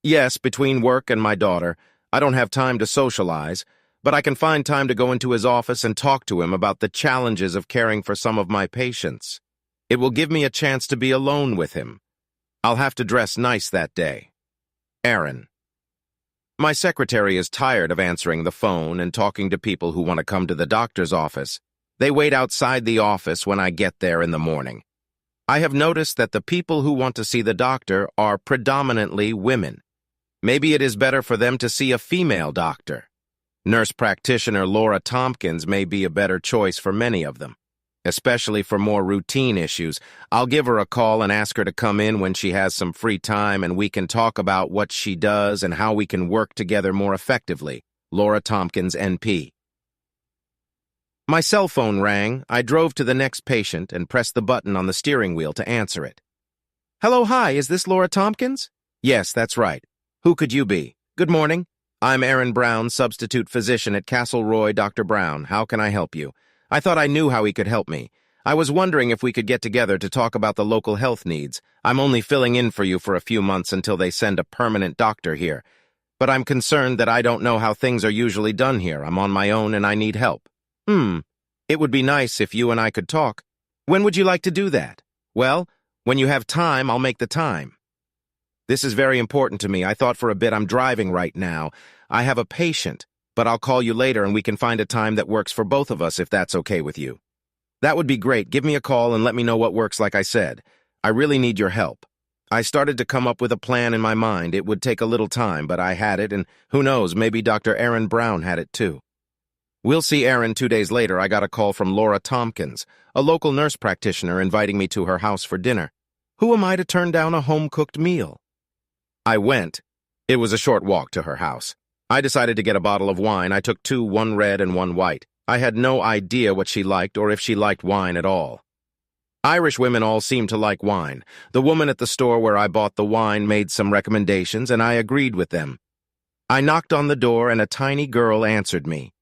Yes, between work and my daughter, I don't have time to socialize, but I can find time to go into his office and talk to him about the challenges of caring for some of my patients. It will give me a chance to be alone with him. I'll have to dress nice that day. Aaron. My secretary is tired of answering the phone and talking to people who want to come to the doctor's office. They wait outside the office when I get there in the morning. I have noticed that the people who want to see the doctor are predominantly women. Maybe it is better for them to see a female doctor. Nurse practitioner Laura Tompkins may be a better choice for many of them, especially for more routine issues. I'll give her a call and ask her to come in when she has some free time and we can talk about what she does and how we can work together more effectively. Laura Tompkins, NP. My cell phone rang. I drove to the next patient and pressed the button on the steering wheel to answer it. Hello, hi, is this Laura Tompkins? Yes, that's right. Who could you be? Good morning. I'm Aaron Brown, substitute physician at Castleroy. Dr. Brown, how can I help you? I thought I knew how he could help me. I was wondering if we could get together to talk about the local health needs. I'm only filling in for you for a few months until they send a permanent doctor here. But I'm concerned that I don't know how things are usually done here. I'm on my own and I need help. It would be nice if you and I could talk. When would you like to do that? Well, when you have time, I'll make the time. This is very important to me. I thought for a bit I'm driving right now. I have a patient, but I'll call you later and we can find a time that works for both of us if that's okay with you. That would be great. Give me a call and let me know what works like I said. I really need your help. I started to come up with a plan in my mind. It would take a little time, but I had it, and who knows, maybe Dr. Aaron Brown had it too. We'll see Aaron 2 days later. I got a call from Laura Tompkins, a local nurse practitioner, inviting me to her house for dinner. Who am I to turn down a home-cooked meal? I went. It was a short walk to her house. I decided to get a bottle of wine. I took two, one red and one white. I had no idea what she liked or if she liked wine at all. Irish women all seem to like wine. The woman at the store where I bought the wine made some recommendations, and I agreed with them. I knocked on the door, and a tiny girl answered me.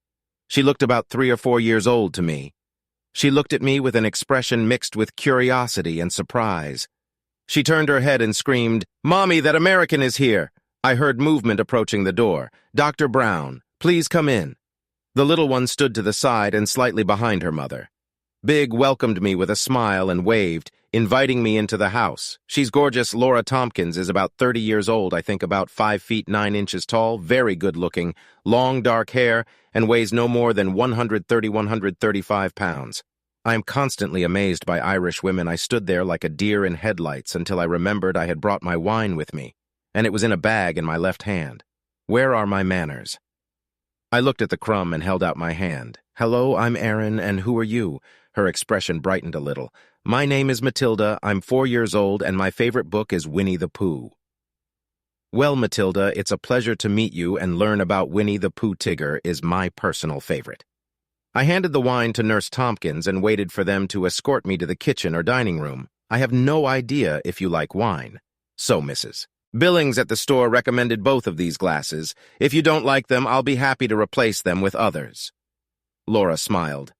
She looked about 3 or 4 years old to me. She looked at me with an expression mixed with curiosity and surprise. She turned her head and screamed, "Mommy, that American is here!" I heard movement approaching the door. "Dr. Brown, please come in." The little one stood to the side and slightly behind her mother. Big welcomed me with a smile and waved, inviting me into the house. She's gorgeous. Laura Tompkins is about 30 years old, I think about 5 feet 9 inches tall, very good looking, long dark hair, and weighs no more than 135 pounds. I am constantly amazed by Irish women. I stood there like a deer in headlights until I remembered I had brought my wine with me, and it was in a bag in my left hand. Where are my manners? I looked at the crumb and held out my hand. "Hello, I'm Aaron, and who are you?" Her expression brightened a little. "My name is Matilda, I'm 4 years old, and my favorite book is Winnie the Pooh." "Well, Matilda, it's a pleasure to meet you and learn about Winnie the Pooh. Tigger is my personal favorite." I handed the wine to Nurse Tompkins and waited for them to escort me to the kitchen or dining room. "I have no idea if you like wine." "So, Mrs. Billings at the store recommended both of these glasses. If you don't like them, I'll be happy to replace them with others." Laura smiled.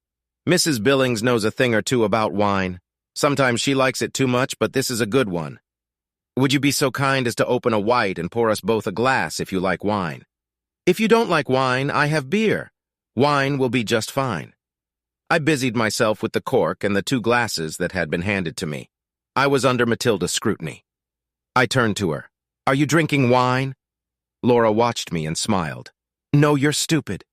"Mrs. Billings knows a thing or two about wine. Sometimes she likes it too much, but this is a good one. Would you be so kind as to open a white and pour us both a glass if you like wine?" "If you don't like wine, I have beer. Wine will be just fine." I busied myself with the cork and the 2 glasses that had been handed to me. I was under Matilda's scrutiny. I turned to her. "Are you drinking wine?" Laura watched me and smiled. "No, you're stupid.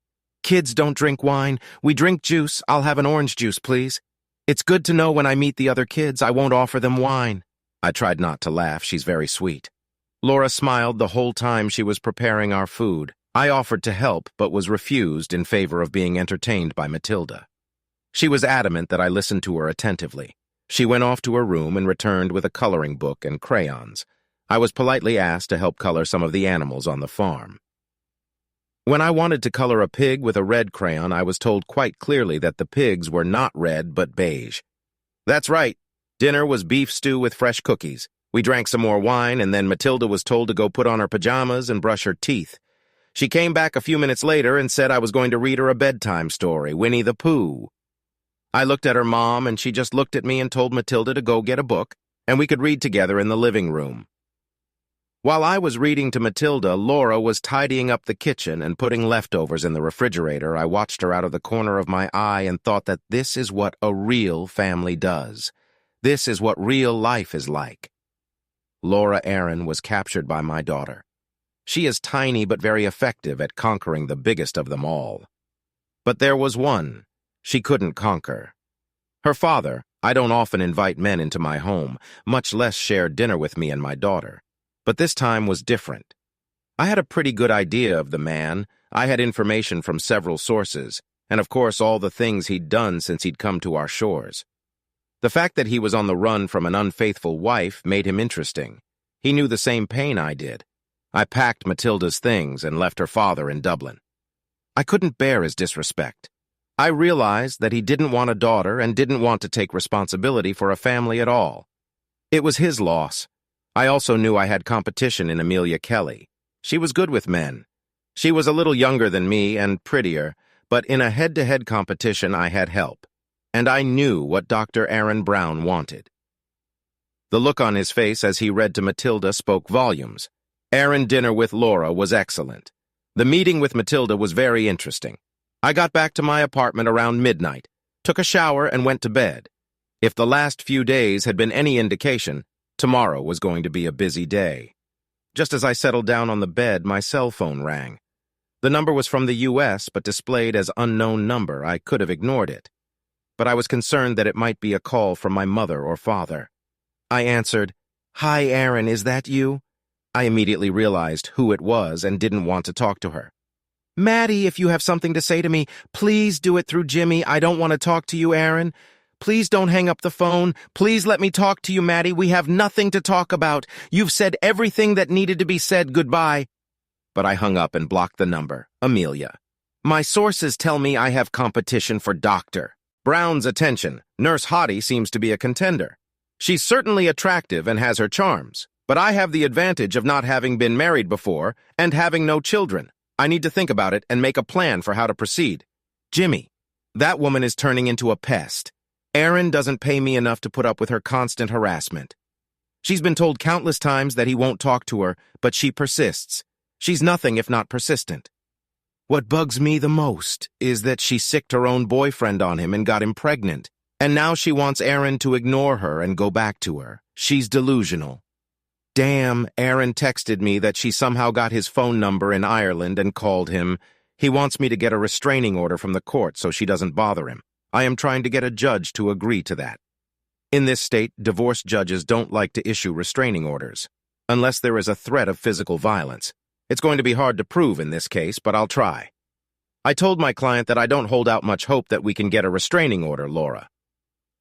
Kids don't drink wine. We drink juice. I'll have an orange juice, please. It's good to know when I meet the other kids I won't offer them wine." I tried not to laugh. She's very sweet. Laura smiled the whole time she was preparing our food. I offered to help, but was refused in favor of being entertained by Matilda. She was adamant that I listen to her attentively. She went off to her room and returned with a coloring book and crayons. I was politely asked to help color some of the animals on the farm. When I wanted to color a pig with a red crayon, I was told quite clearly that the pigs were not red but beige. That's right. Dinner was beef stew with fresh cookies. We drank some more wine, and then Matilda was told to go put on her pajamas and brush her teeth. She came back a few minutes later and said I was going to read her a bedtime story, Winnie the Pooh. I looked at her mom, and she just looked at me and told Matilda to go get a book, and we could read together in the living room. While I was reading to Matilda, Laura was tidying up the kitchen and putting leftovers in the refrigerator. I watched her out of the corner of my eye and thought that this is what a real family does. This is what real life is like. Laura Aaron was captured by my daughter. She is tiny but very effective at conquering the biggest of them all. But there was one she couldn't conquer. Her father. I don't often invite men into my home, much less share dinner with me and my daughter. But this time was different. I had a pretty good idea of the man. I had information from several sources, and of course all the things he'd done since he'd come to our shores. The fact that he was on the run from an unfaithful wife made him interesting. He knew the same pain I did. I packed Matilda's things and left her father in Dublin. I couldn't bear his disrespect. I realized that he didn't want a daughter and didn't want to take responsibility for a family at all. It was his loss. I also knew I had competition in Amelia Kelly. She was good with men. She was a little younger than me and prettier, but in a head-to-head competition I had help. And I knew what Dr. Aaron Brown wanted. The look on his face as he read to Matilda spoke volumes. Aaron dinner with Laura was excellent. The meeting with Matilda was very interesting. I got back to my apartment around midnight, took a shower, and went to bed. If the last few days had been any indication, tomorrow was going to be a busy day. Just as I settled down on the bed, my cell phone rang. The number was from the U.S., but displayed as unknown number. I could have ignored it. But I was concerned that it might be a call from my mother or father. I answered, Hi, Aaron, is that you? I immediately realized who it was and didn't want to talk to her. Maddie, if you have something to say to me, please do it through Jimmy. I don't want to talk to you, Aaron. Please don't hang up the phone. Please let me talk to you, Maddie. We have nothing to talk about. You've said everything that needed to be said. Goodbye. But I hung up and blocked the number. Amelia. My sources tell me I have competition for Dr. Brown's attention. Nurse Hottie seems to be a contender. She's certainly attractive and has her charms, but I have the advantage of not having been married before and having no children. I need to think about it and make a plan for how to proceed. Jimmy, that woman is turning into a pest. Aaron doesn't pay me enough to put up with her constant harassment. She's been told countless times that he won't talk to her, but she persists. She's nothing if not persistent. What bugs me the most is that she sicked her own boyfriend on him and got him pregnant, and now she wants Aaron to ignore her and go back to her. She's delusional. Damn, Aaron texted me that she somehow got his phone number in Ireland and called him. He wants me to get a restraining order from the court so she doesn't bother him. I am trying to get a judge to agree to that. In this state, divorce judges don't like to issue restraining orders, unless there is a threat of physical violence. It's going to be hard to prove in this case, but I'll try. I told my client that I don't hold out much hope that we can get a restraining order, Laura.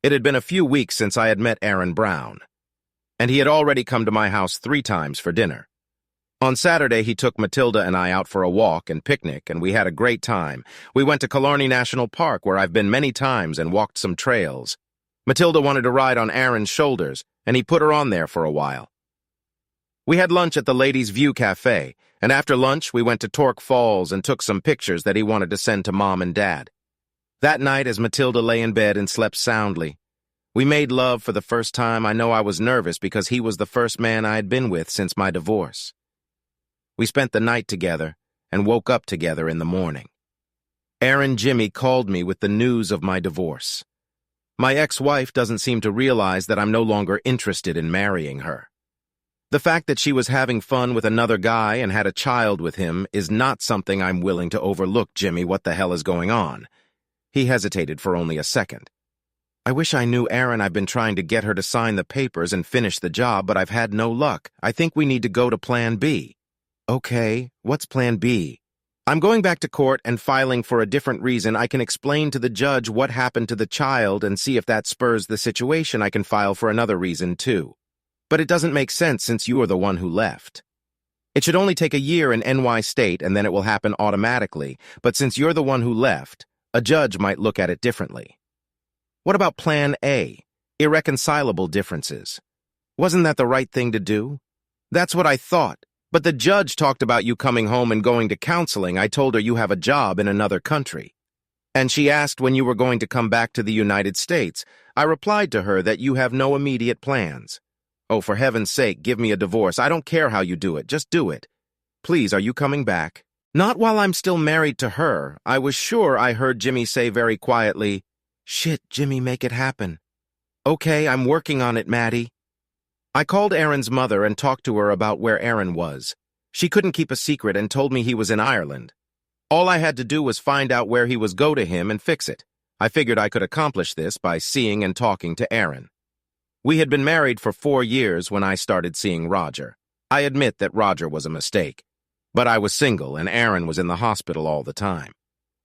It had been a few weeks since I had met Aaron Brown, and he had already come to my house 3 times for dinner. On Saturday, he took Matilda and I out for a walk and picnic, and we had a great time. We went to Killarney National Park, where I've been many times, and walked some trails. Matilda wanted to ride on Aaron's shoulders, and he put her on there for a while. We had lunch at the Ladies' View Cafe, and after lunch, we went to Torque Falls and took some pictures that he wanted to send to Mom and Dad. That night, as Matilda lay in bed and slept soundly, we made love for the first time. I know I was nervous because he was the first man I had been with since my divorce. We spent the night together and woke up together in the morning. Aaron Jimmy called me with the news of my divorce. My ex-wife doesn't seem to realize that I'm no longer interested in marrying her. The fact that she was having fun with another guy and had a child with him is not something I'm willing to overlook. Jimmy, what the hell is going on? He hesitated for only a second. I wish I knew Aaron. I've been trying to get her to sign the papers and finish the job, but I've had no luck. I think we need to go to Plan B. Okay, what's Plan B? I'm going back to court and filing for a different reason. I can explain to the judge what happened to the child and see if that spurs the situation. I can file for another reason, too. But it doesn't make sense since you are the one who left. It should only take a year in NY State and then it will happen automatically. But since you're the one who left, a judge might look at it differently. What about Plan A? Irreconcilable differences. Wasn't that the right thing to do? That's what I thought. But the judge talked about you coming home and going to counseling. I told her you have a job in another country. And she asked when you were going to come back to the United States. I replied to her that you have no immediate plans. Oh, for heaven's sake, give me a divorce. I don't care how you do it. Just do it. Please, are you coming back? Not while I'm still married to her. I was sure I heard Jimmy say very quietly, "Shit, Jimmy, make it happen." Okay, I'm working on it, Maddie. I called Aaron's mother and talked to her about where Aaron was. She couldn't keep a secret and told me he was in Ireland. All I had to do was find out where he was, go to him, and fix it. I figured I could accomplish this by seeing and talking to Aaron. We had been married for 4 years when I started seeing Roger. I admit that Roger was a mistake. But I was single and Aaron was in the hospital all the time.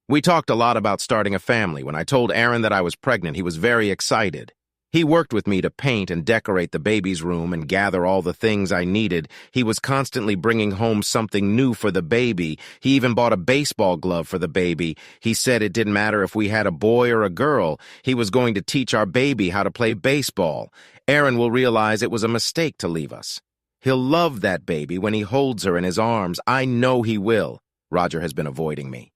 We talked a lot about starting a family. When I told Aaron that I was pregnant, he was very excited. He worked with me to paint and decorate the baby's room and gather all the things I needed. He was constantly bringing home something new for the baby. He even bought a baseball glove for the baby. He said it didn't matter if we had a boy or a girl. He was going to teach our baby how to play baseball. Aaron will realize it was a mistake to leave us. He'll love that baby when he holds her in his arms. I know he will. Roger has been avoiding me.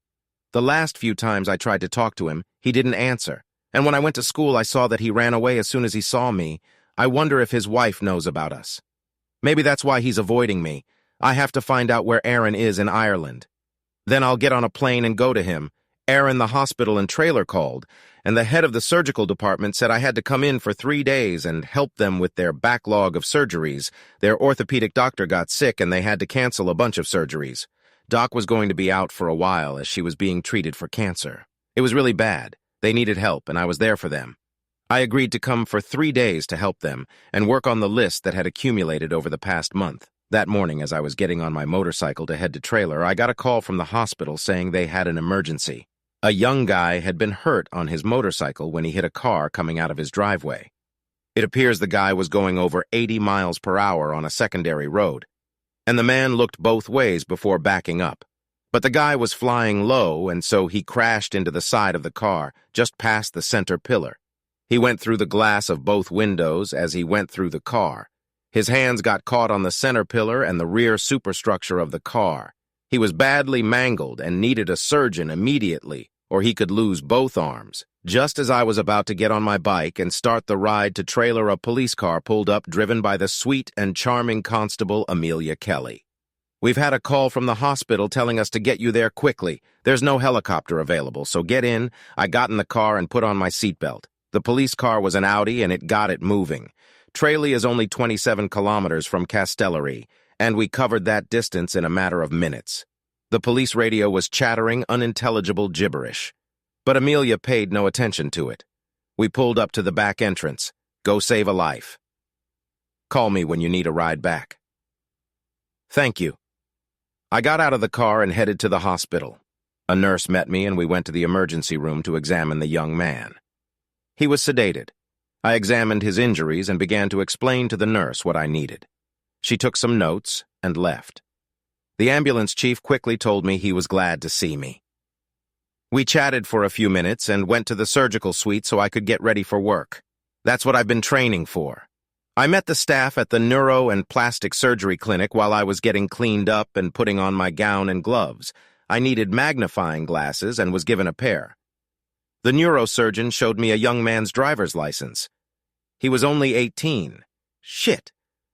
The last few times I tried to talk to him, he didn't answer. And when I went to school, I saw that he ran away as soon as he saw me. I wonder if his wife knows about us. Maybe that's why he's avoiding me. I have to find out where Aaron is in Ireland. Then I'll get on a plane and go to him. Aaron, the hospital and trailer called, and the head of the surgical department said I had to come in for 3 days and help them with their backlog of surgeries. Their orthopedic doctor got sick and they had to cancel a bunch of surgeries. Doc was going to be out for a while as she was being treated for cancer. It was really bad. They needed help, and I was there for them. I agreed to come for 3 days to help them and work on the list that had accumulated over the past month. That morning, as I was getting on my motorcycle to head to trailer, I got a call from the hospital saying they had an emergency. A young guy had been hurt on his motorcycle when he hit a car coming out of his driveway. It appears the guy was going over 80 miles per hour on a secondary road, and the man looked both ways before backing up. But the guy was flying low, and so he crashed into the side of the car, just past the center pillar. He went through the glass of both windows as he went through the car. His hands got caught on the center pillar and the rear superstructure of the car. He was badly mangled and needed a surgeon immediately, or he could lose both arms. Just as I was about to get on my bike and start the ride to trailer, a police car pulled up, driven by the sweet and charming Constable Amelia Kelly. "We've had a call from the hospital telling us to get you there quickly. There's no helicopter available, so get in." I got in the car and put on my seatbelt. The police car was an Audi, and it got it moving. Tralee is only 27 kilometers from Castellari, and we covered that distance in a matter of minutes. The police radio was chattering unintelligible gibberish, but Amelia paid no attention to it. We pulled up to the back entrance. "Go save a life. Call me when you need a ride back." "Thank you." I got out of the car and headed to the hospital. A nurse met me, and we went to the emergency room to examine the young man. He was sedated. I examined his injuries and began to explain to the nurse what I needed. She took some notes and left. The ambulance chief quickly told me he was glad to see me. We chatted for a few minutes and went to the surgical suite so I could get ready for work. That's what I've been training for. I met the staff at the neuro and plastic surgery clinic while I was getting cleaned up and putting on my gown and gloves. I needed magnifying glasses and was given a pair. The neurosurgeon showed me a young man's driver's license. He was only 18. Shit.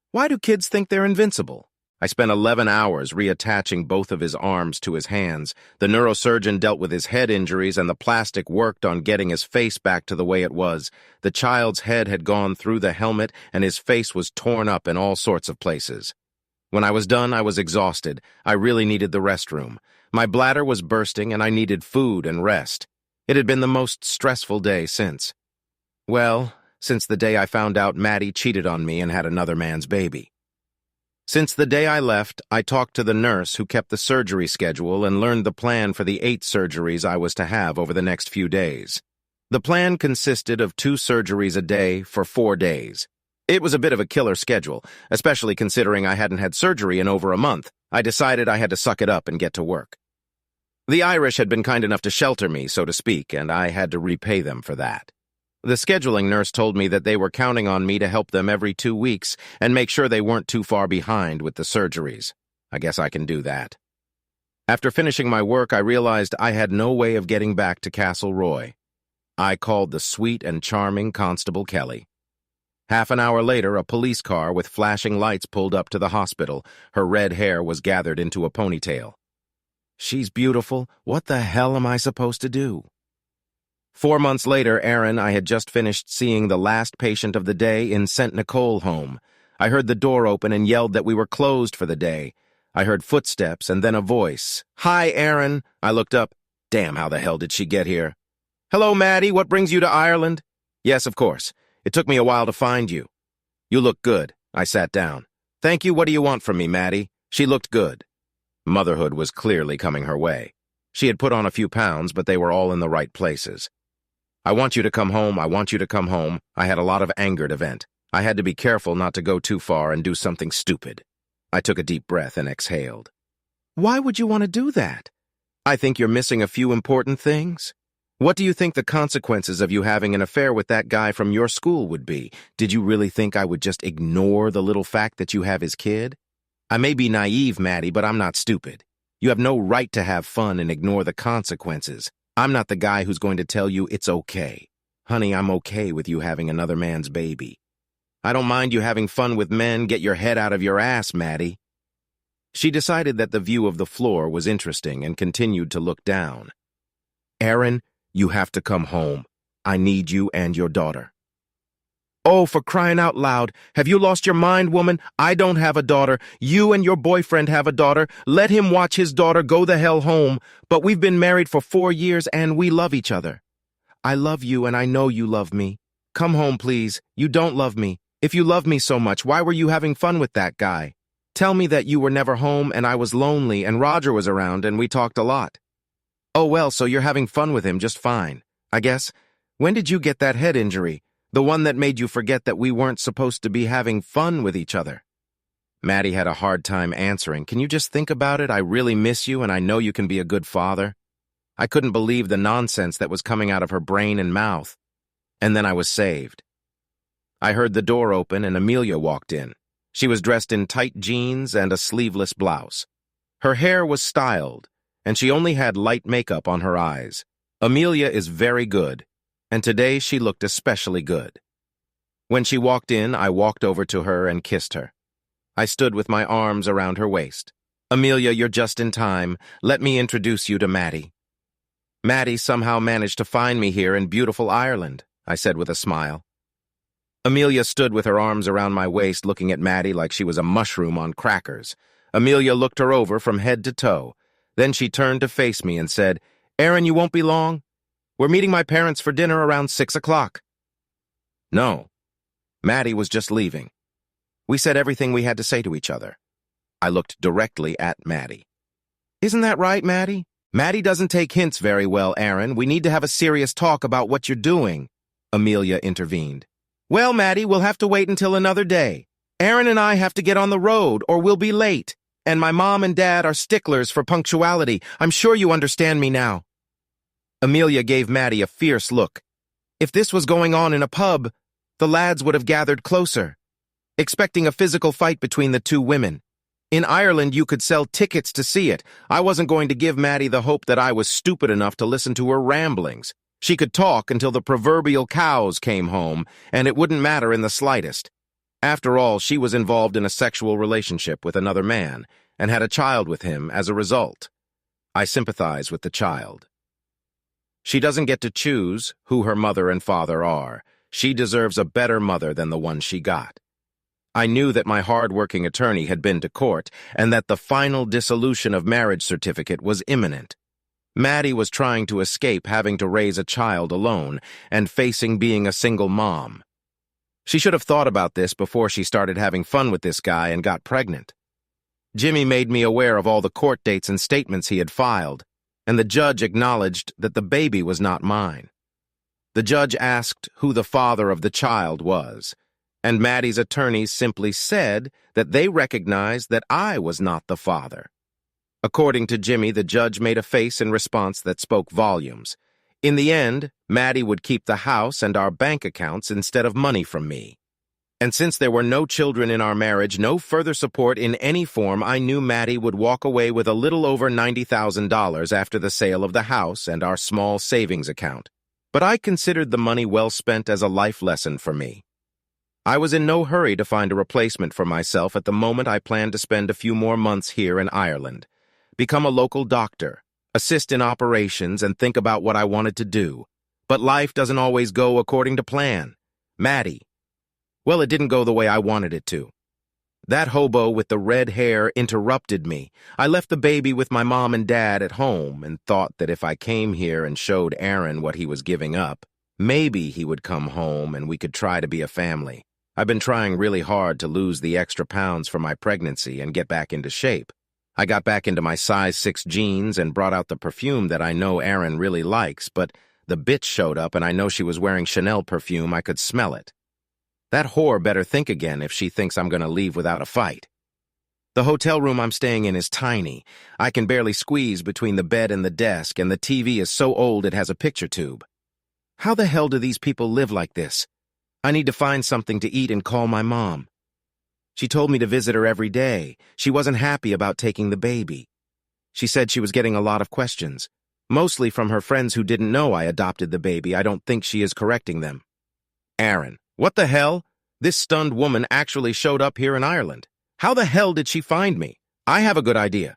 Why do kids think they're invincible? I spent 11 hours reattaching both of his arms to his hands. The neurosurgeon dealt with his head injuries, and the plastic worked on getting his face back to the way it was. The child's head had gone through the helmet, and his face was torn up in all sorts of places. When I was done, I was exhausted. I really needed the restroom. My bladder was bursting, and I needed food and rest. It had been the most stressful day since. Well, since the day I found out Maddie cheated on me and had another man's baby. Since the day I left, I talked to the nurse who kept the surgery schedule and learned the plan for the 8 surgeries I was to have over the next few days. The plan consisted of 2 surgeries a day for 4 days. It was a bit of a killer schedule, especially considering I hadn't had surgery in over a month. I decided I had to suck it up and get to work. The Irish had been kind enough to shelter me, so to speak, and I had to repay them for that. The scheduling nurse told me that they were counting on me to help them every 2 weeks and make sure they weren't too far behind with the surgeries. I guess I can do that. After finishing my work, I realized I had no way of getting back to Castle Roy. I called the sweet and charming Constable Kelly. Half an hour later, a police car with flashing lights pulled up to the hospital. Her red hair was gathered into a ponytail. "She's beautiful. What the hell am I supposed to do?" 4 months later, Aaron, I had just finished seeing the last patient of the day in St. Nicole home. I heard the door open and yelled that we were closed for the day. I heard footsteps and then a voice. "Hi, Aaron." I looked up. Damn, how the hell did she get here? "Hello, Maddie. What brings you to Ireland?" "Yes, of course. It took me a while to find you." "You look good." I sat down. "Thank you. What do you want from me, Maddie?" She looked good. Motherhood was clearly coming her way. She had put on a few pounds, but they were all in the right places. "I want you to come home. I want you to come home." I had a lot of anger to vent. I had to be careful not to go too far and do something stupid. I took a deep breath and exhaled. "Why would you want to do that?" "I think you're missing a few important things. What do you think the consequences of you having an affair with that guy from your school would be? Did you really think I would just ignore the little fact that you have his kid? I may be naive, Maddie, but I'm not stupid. You have no right to have fun and ignore the consequences. I'm not the guy who's going to tell you it's okay. Honey, I'm okay with you having another man's baby. I don't mind you having fun with men. Get your head out of your ass, Maddie." She decided that the view of the floor was interesting and continued to look down. "Aaron, you have to come home. I need you and your daughter." "Oh, for crying out loud. Have you lost your mind, woman? I don't have a daughter. You and your boyfriend have a daughter. Let him watch his daughter go the hell home. But we've been married for 4 years and we love each other. I love you and I know you love me. Come home, please. You don't love me. If you love me so much, why were you having fun with that guy? Tell me that you were never home and I was lonely and Roger was around and we talked a lot. Oh, well, so you're having fun with him just fine, I guess. When did you get that head injury? The one that made you forget that we weren't supposed to be having fun with each other? Maddie had a hard time answering. Can you just think about it? I really miss you and I know you can be a good father. I couldn't believe the nonsense that was coming out of her brain and mouth. And then I was saved. I heard the door open and Amelia walked in. She was dressed in tight jeans and a sleeveless blouse. Her hair was styled, and she only had light makeup on her eyes. Amelia is very good, and today she looked especially good. When she walked in, I walked over to her and kissed her. I stood with my arms around her waist. Amelia, you're just in time. Let me introduce you to Maddie. Maddie somehow managed to find me here in beautiful Ireland, I said with a smile. Amelia stood with her arms around my waist looking at Maddie like she was a mushroom on crackers. Amelia looked her over from head to toe. Then she turned to face me and said, Aaron, you won't be long? We're meeting my parents for dinner around 6 o'clock. No. Maddie was just leaving. We said everything we had to say to each other. I looked directly at Maddie. Isn't that right, Maddie? Maddie doesn't take hints very well, Aaron. We need to have a serious talk about what you're doing. Amelia intervened. Well, Maddie, we'll have to wait until another day. Aaron and I have to get on the road or we'll be late. And my mom and dad are sticklers for punctuality. I'm sure you understand me now. Amelia gave Maddie a fierce look. If this was going on in a pub, the lads would have gathered closer, expecting a physical fight between the two women. In Ireland, you could sell tickets to see it. I wasn't going to give Maddie the hope that I was stupid enough to listen to her ramblings. She could talk until the proverbial cows came home, and it wouldn't matter in the slightest. After all, she was involved in a sexual relationship with another man and had a child with him as a result. I sympathize with the child. She doesn't get to choose who her mother and father are. She deserves a better mother than the one she got. I knew that my hard-working attorney had been to court and that the final dissolution of marriage certificate was imminent. Maddie was trying to escape having to raise a child alone and facing being a single mom. She should have thought about this before she started having fun with this guy and got pregnant. Jimmy made me aware of all the court dates and statements he had filed, and the judge acknowledged that the baby was not mine. The judge asked who the father of the child was, and Maddie's attorneys simply said that they recognized that I was not the father. According to Jimmy, the judge made a face in response that spoke volumes. In the end, Maddie would keep the house and our bank accounts instead of money from me. And since there were no children in our marriage, no further support in any form, I knew Maddie would walk away with a little over $90,000 after the sale of the house and our small savings account. But I considered the money well spent as a life lesson for me. I was in no hurry to find a replacement for myself at the moment. I planned to spend a few more months here in Ireland, become a local doctor, assist in operations, and think about what I wanted to do. But life doesn't always go according to plan. Maddie. Well, it didn't go the way I wanted it to. That hobo with the red hair interrupted me. I left the baby with my mom and dad at home and thought that if I came here and showed Aaron what he was giving up, maybe he would come home and we could try to be a family. I've been trying really hard to lose the extra pounds from my pregnancy and get back into shape. I got back into my size 6 jeans and brought out the perfume that I know Aaron really likes, but the bitch showed up and I know she was wearing Chanel perfume. I could smell it. That whore better think again if she thinks I'm going to leave without a fight. The hotel room I'm staying in is tiny. I can barely squeeze between the bed and the desk, and the TV is so old it has a picture tube. How the hell do these people live like this? I need to find something to eat and call my mom. She told me to visit her every day. She wasn't happy about taking the baby. She said she was getting a lot of questions, mostly from her friends who didn't know I adopted the baby. I don't think she is correcting them. Aaron, what the hell? This stunned woman actually showed up here in Ireland. How the hell did she find me? I have a good idea.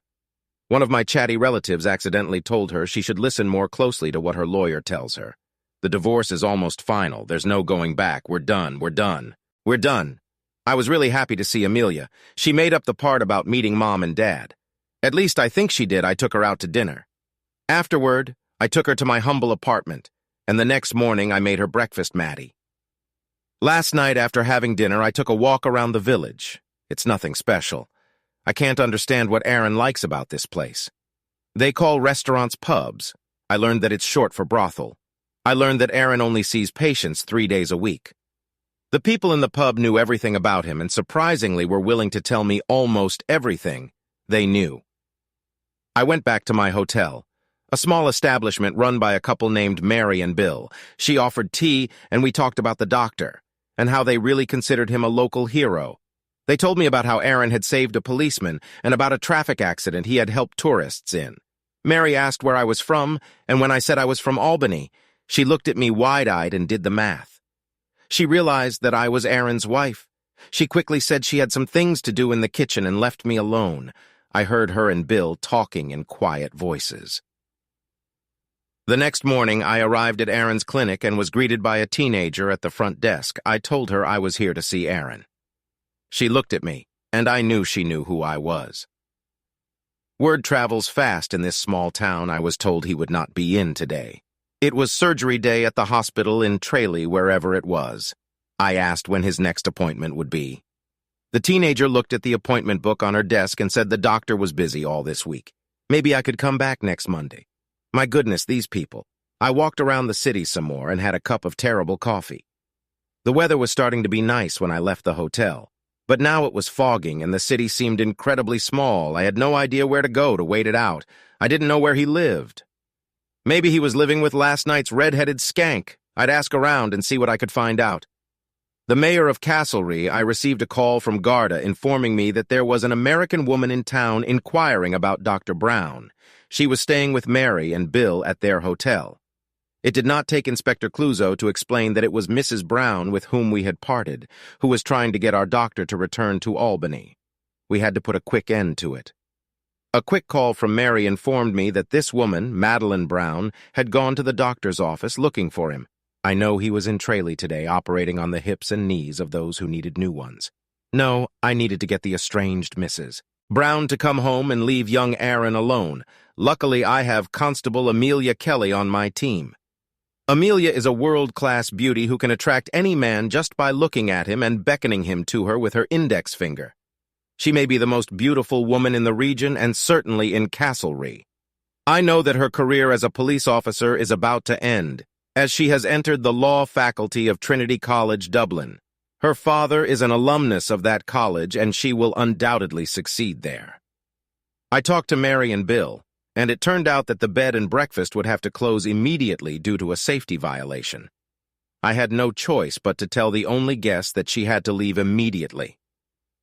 One of my chatty relatives accidentally told her she should listen more closely to what her lawyer tells her. The divorce is almost final. There's no going back. We're done. We're done. We're done. I was really happy to see Amelia. She made up the part about meeting Mom and Dad. At least I think she did. I took her out to dinner. Afterward, I took her to my humble apartment, and the next morning I made her breakfast, Maddie. Last night after having dinner, I took a walk around the village. It's nothing special. I can't understand what Aaron likes about this place. They call restaurants pubs. I learned that it's short for brothel. I learned that Aaron only sees patients 3 days a week. The people in the pub knew everything about him and surprisingly were willing to tell me almost everything they knew. I went back to my hotel, a small establishment run by a couple named Mary and Bill. She offered tea and we talked about the doctor and how they really considered him a local hero. They told me about how Aaron had saved a policeman and about a traffic accident he had helped tourists in. Mary asked where I was from, and when I said I was from Albany, she looked at me wide-eyed and did the math. She realized that I was Aaron's wife. She quickly said she had some things to do in the kitchen and left me alone. I heard her and Bill talking in quiet voices. The next morning, I arrived at Aaron's clinic and was greeted by a teenager at the front desk. I told her I was here to see Aaron. She looked at me, and I knew she knew who I was. Word travels fast in this small town. I was told he would not be in today. It was surgery day at the hospital in Tralee, wherever it was. I asked when his next appointment would be. The teenager looked at the appointment book on her desk and said the doctor was busy all this week. Maybe I could come back next Monday. My goodness, these people. I walked around the city some more and had a cup of terrible coffee. The weather was starting to be nice when I left the hotel. But now it was fogging, and the city seemed incredibly small. I had no idea where to go to wait it out. I didn't know where he lived. Maybe he was living with last night's red-headed skank. I'd ask around and see what I could find out. The mayor of Castlereagh, I received a call from Garda informing me that there was an American woman in town inquiring about Dr. Brown. She was staying with Mary and Bill at their hotel. It did not take Inspector Clouseau to explain that it was Mrs. Brown with whom we had parted, who was trying to get our doctor to return to Albany. We had to put a quick end to it. A quick call from Mary informed me that this woman, Madeline Brown, had gone to the doctor's office looking for him. I know he was in Tralee today, operating on the hips and knees of those who needed new ones. No, I needed to get the estranged Mrs. Brown to come home and leave young Aaron alone. Luckily, I have Constable Amelia Kelly on my team. Amelia is a world-class beauty who can attract any man just by looking at him and beckoning him to her with her index finger. She may be the most beautiful woman in the region and certainly in Castlereagh. I know that her career as a police officer is about to end, as she has entered the law faculty of Trinity College, Dublin. Her father is an alumnus of that college, and she will undoubtedly succeed there. I talked to Mary and Bill, and it turned out that the bed and breakfast would have to close immediately due to a safety violation. I had no choice but to tell the only guest that she had to leave immediately.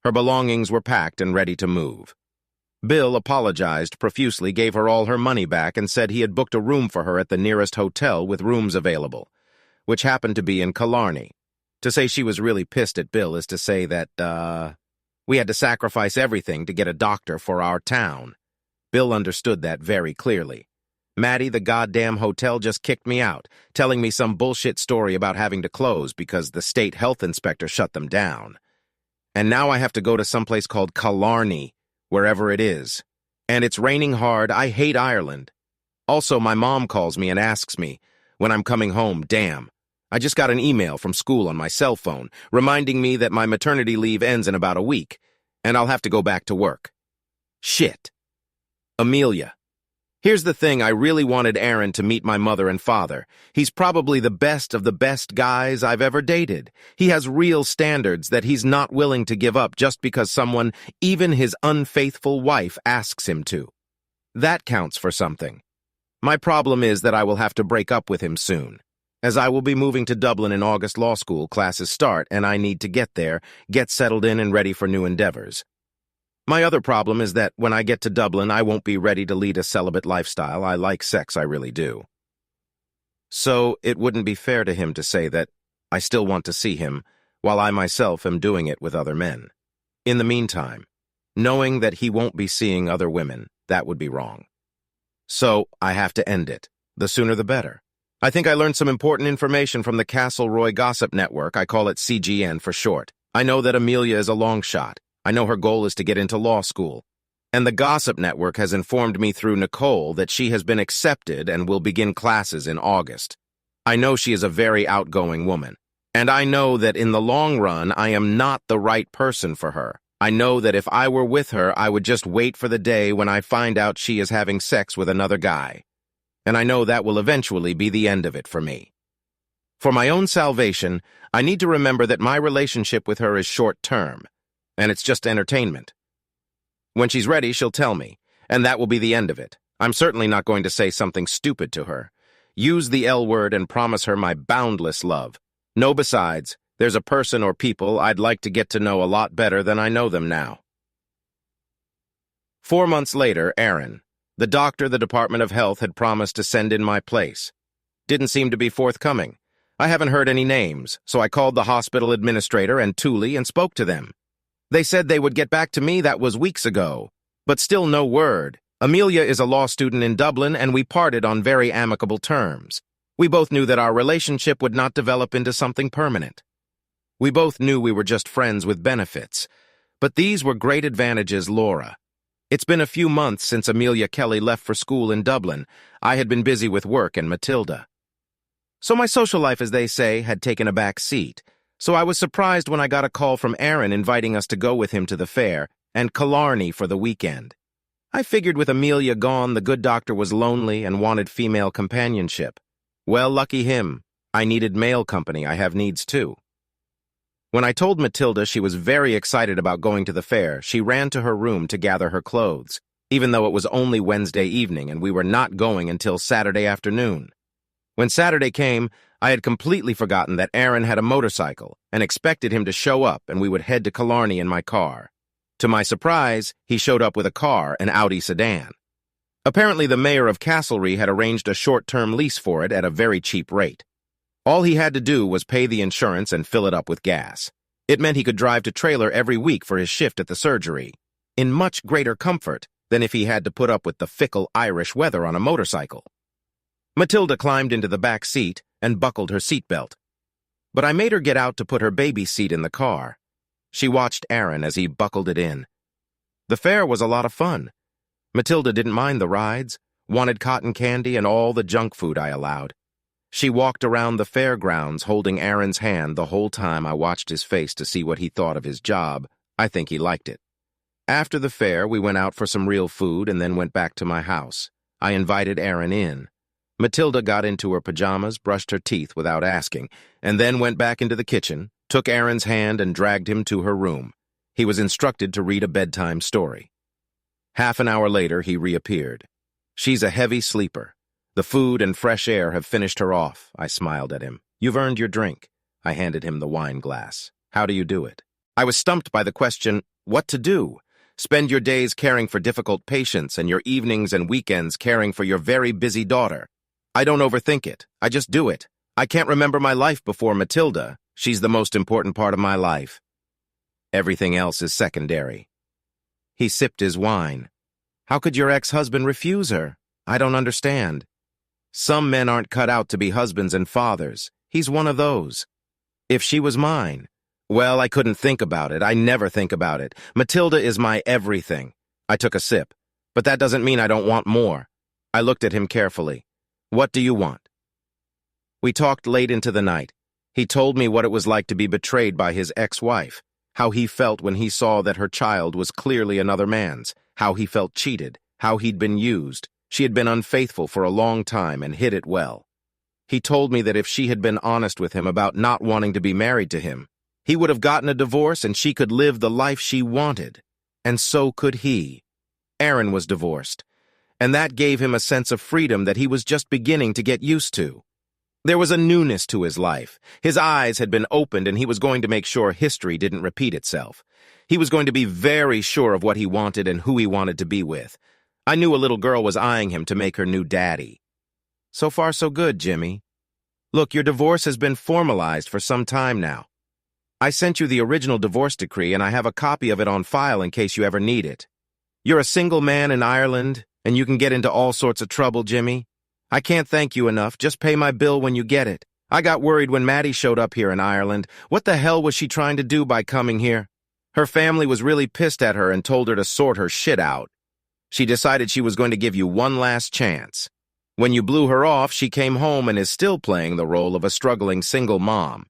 Her belongings were packed and ready to move. Bill apologized profusely, gave her all her money back, and said he had booked a room for her at the nearest hotel with rooms available, which happened to be in Killarney. To say she was really pissed at Bill is to say that, we had to sacrifice everything to get a doctor for our town. Bill understood that very clearly. Maddie, the goddamn hotel, just kicked me out, telling me some bullshit story about having to close because the state health inspector shut them down. And now I have to go to someplace called Killarney, wherever it is. And it's raining hard. I hate Ireland. Also, my mom calls me and asks me when I'm coming home. Damn. I just got an email from school on my cell phone reminding me that my maternity leave ends in about a week, and I'll have to go back to work. Shit. Amelia. Here's the thing, I really wanted Aaron to meet my mother and father. He's probably the best of the best guys I've ever dated. He has real standards that he's not willing to give up just because someone, even his unfaithful wife, asks him to. That counts for something. My problem is that I will have to break up with him soon, as I will be moving to Dublin in August. Law school classes start, and I need to get there, get settled in and ready for new endeavors. My other problem is that when I get to Dublin, I won't be ready to lead a celibate lifestyle. I like sex, I really do. So it wouldn't be fair to him to say that I still want to see him, while I myself am doing it with other men. In the meantime, knowing that he won't be seeing other women, that would be wrong. So I have to end it. The sooner the better. I think I learned some important information from the Castlereagh Gossip Network. I call it CGN for short. I know that Amelia is a long shot. I know her goal is to get into law school. And the Gossip Network has informed me through Nicole that she has been accepted and will begin classes in August. I know she is a very outgoing woman. And I know that in the long run, I am not the right person for her. I know that if I were with her, I would just wait for the day when I find out she is having sex with another guy. And I know that will eventually be the end of it for me. For my own salvation, I need to remember that my relationship with her is short-term, and it's just entertainment. When she's ready, she'll tell me, and that will be the end of it. I'm certainly not going to say something stupid to her. Use the L word and promise her my boundless love. No, besides, there's a person or people I'd like to get to know a lot better than I know them now. 4 months later, Aaron, the doctor the Department of Health had promised to send in my place, didn't seem to be forthcoming. I haven't heard any names, so I called the hospital administrator and Thule and spoke to them. They said they would get back to me. That was weeks ago, but still no word. Amelia is a law student in Dublin, and we parted on very amicable terms. We both knew that our relationship would not develop into something permanent. We both knew we were just friends with benefits, but these were great advantages, Laura. It's been a few months since Amelia Kelly left for school in Dublin. I had been busy with work and Matilda. So my social life, as they say, had taken a back seat. So I was surprised when I got a call from Aaron inviting us to go with him to the fair and Killarney for the weekend. I figured with Amelia gone, the good doctor was lonely and wanted female companionship. Well, lucky him. I needed male company. I have needs too. When I told Matilda she was very excited about going to the fair, she ran to her room to gather her clothes, even though it was only Wednesday evening and we were not going until Saturday afternoon. When Saturday came, I had completely forgotten that Aaron had a motorcycle and expected him to show up and we would head to Killarney in my car. To my surprise, he showed up with a car, an Audi sedan. Apparently, the mayor of Castlereagh had arranged a short-term lease for it at a very cheap rate. All he had to do was pay the insurance and fill it up with gas. It meant he could drive to trailer every week for his shift at the surgery, in much greater comfort than if he had to put up with the fickle Irish weather on a motorcycle. Matilda climbed into the back seat and buckled her seatbelt. But I made her get out to put her baby seat in the car. She watched Aaron as he buckled it in. The fair was a lot of fun. Matilda didn't mind the rides, wanted cotton candy and all the junk food I allowed. She walked around the fairgrounds holding Aaron's hand the whole time I watched his face to see what he thought of his job. I think he liked it. After the fair, we went out for some real food and then went back to my house. I invited Aaron in. Matilda got into her pajamas, brushed her teeth without asking, and then went back into the kitchen, took Aaron's hand and dragged him to her room. He was instructed to read a bedtime story. Half an hour later, he reappeared. She's a heavy sleeper. The food and fresh air have finished her off. I smiled at him. You've earned your drink. I handed him the wine glass. How do you do it? I was stumped by the question, what to do? Spend your days caring for difficult patients and your evenings and weekends caring for your very busy daughter. I don't overthink it. I just do it. I can't remember my life before Matilda. She's the most important part of my life. Everything else is secondary. He sipped his wine. How could your ex-husband refuse her? I don't understand. Some men aren't cut out to be husbands and fathers. He's one of those. If she was mine, well, I couldn't think about it. I never think about it. Matilda is my everything. I took a sip. But that doesn't mean I don't want more. I looked at him carefully. What do you want? We talked late into the night. He told me what it was like to be betrayed by his ex-wife, how he felt when he saw that her child was clearly another man's, how he felt cheated, how he'd been used. She had been unfaithful for a long time and hid it well. He told me that if she had been honest with him about not wanting to be married to him, he would have gotten a divorce and she could live the life she wanted. And so could he. Aaron was divorced, and that gave him a sense of freedom that he was just beginning to get used to. There was a newness to his life. His eyes had been opened and he was going to make sure history didn't repeat itself. He was going to be very sure of what he wanted and who he wanted to be with. I knew a little girl was eyeing him to make her new daddy. So far, so good, Jimmy. Look, your divorce has been formalized for some time now. I sent you the original divorce decree and I have a copy of it on file in case you ever need it. You're a single man in Ireland and you can get into all sorts of trouble, Jimmy. I can't thank you enough. Just pay my bill when you get it. I got worried when Maddie showed up here in Ireland. What the hell was she trying to do by coming here? Her family was really pissed at her and told her to sort her shit out. She decided she was going to give you one last chance. When you blew her off, she came home and is still playing the role of a struggling single mom.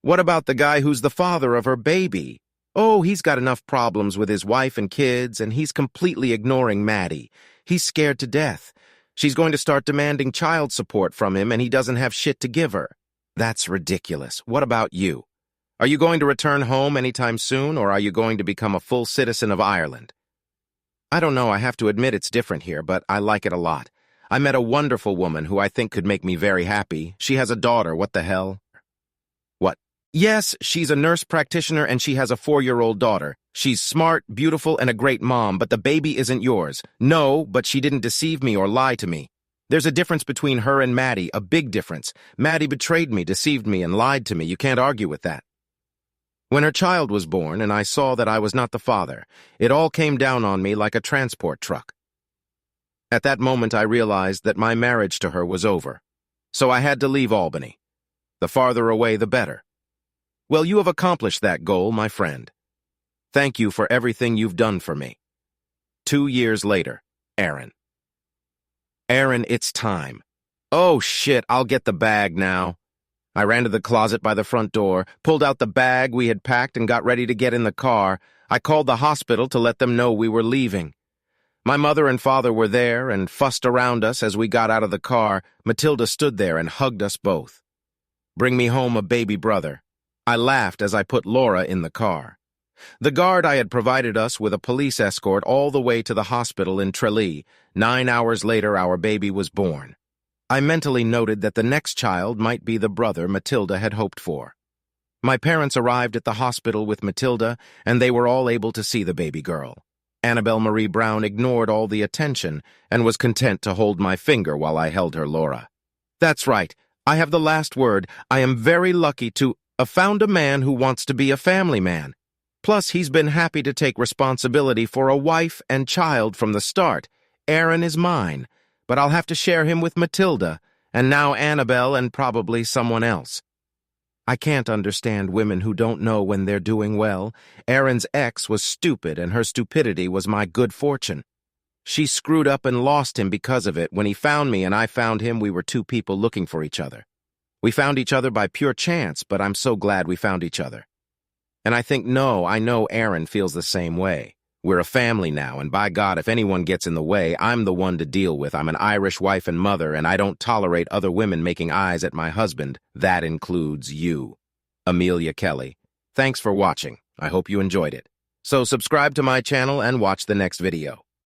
What about the guy who's the father of her baby? Oh, he's got enough problems with his wife and kids, and he's completely ignoring Maddie. He's scared to death. She's going to start demanding child support from him, and he doesn't have shit to give her. That's ridiculous. What about you? Are you going to return home anytime soon, or are you going to become a full citizen of Ireland? I don't know, I have to admit it's different here, but I like it a lot. I met a wonderful woman who I think could make me very happy. She has a daughter, what the hell? What? Yes, she's a nurse practitioner and she has a 4-year-old daughter. She's smart, beautiful, and a great mom, but the baby isn't yours. No, but she didn't deceive me or lie to me. There's a difference between her and Maddie, a big difference. Maddie betrayed me, deceived me, and lied to me. You can't argue with that. When her child was born and I saw that I was not the father, it all came down on me like a transport truck. At that moment, I realized that my marriage to her was over. So I had to leave Albany. The farther away, the better. Well, you have accomplished that goal, my friend. Thank you for everything you've done for me. 2 years later, Aaron. Aaron, it's time. Oh, shit, I'll get the bag now. I ran to the closet by the front door, pulled out the bag we had packed, and got ready to get in the car. I called the hospital to let them know we were leaving. My mother and father were there and fussed around us as we got out of the car. Matilda stood there and hugged us both. Bring me home a baby brother. I laughed as I put Laura in the car. The guard I had provided us with a police escort all the way to the hospital in Tralee. 9 hours later, our baby was born. I mentally noted that the next child might be the brother Matilda had hoped for. My parents arrived at the hospital with Matilda, and they were all able to see the baby girl. Annabelle Marie Brown ignored all the attention and was content to hold my finger while I held her Laura. That's right, I have the last word. I am very lucky to have found a man who wants to be a family man. Plus, he's been happy to take responsibility for a wife and child from the start. Aaron is mine, but I'll have to share him with Matilda, and now Annabelle and probably someone else. I can't understand women who don't know when they're doing well. Aaron's ex was stupid, and her stupidity was my good fortune. She screwed up and lost him because of it. When he found me and I found him, we were two people looking for each other. We found each other by pure chance, but I'm so glad we found each other. And I know Aaron feels the same way. We're a family now, and by God, if anyone gets in the way, I'm the one to deal with. I'm an Irish wife and mother, and I don't tolerate other women making eyes at my husband. That includes you. Amelia Kelly. Thanks for watching. I hope you enjoyed it. So subscribe to my channel and watch the next video.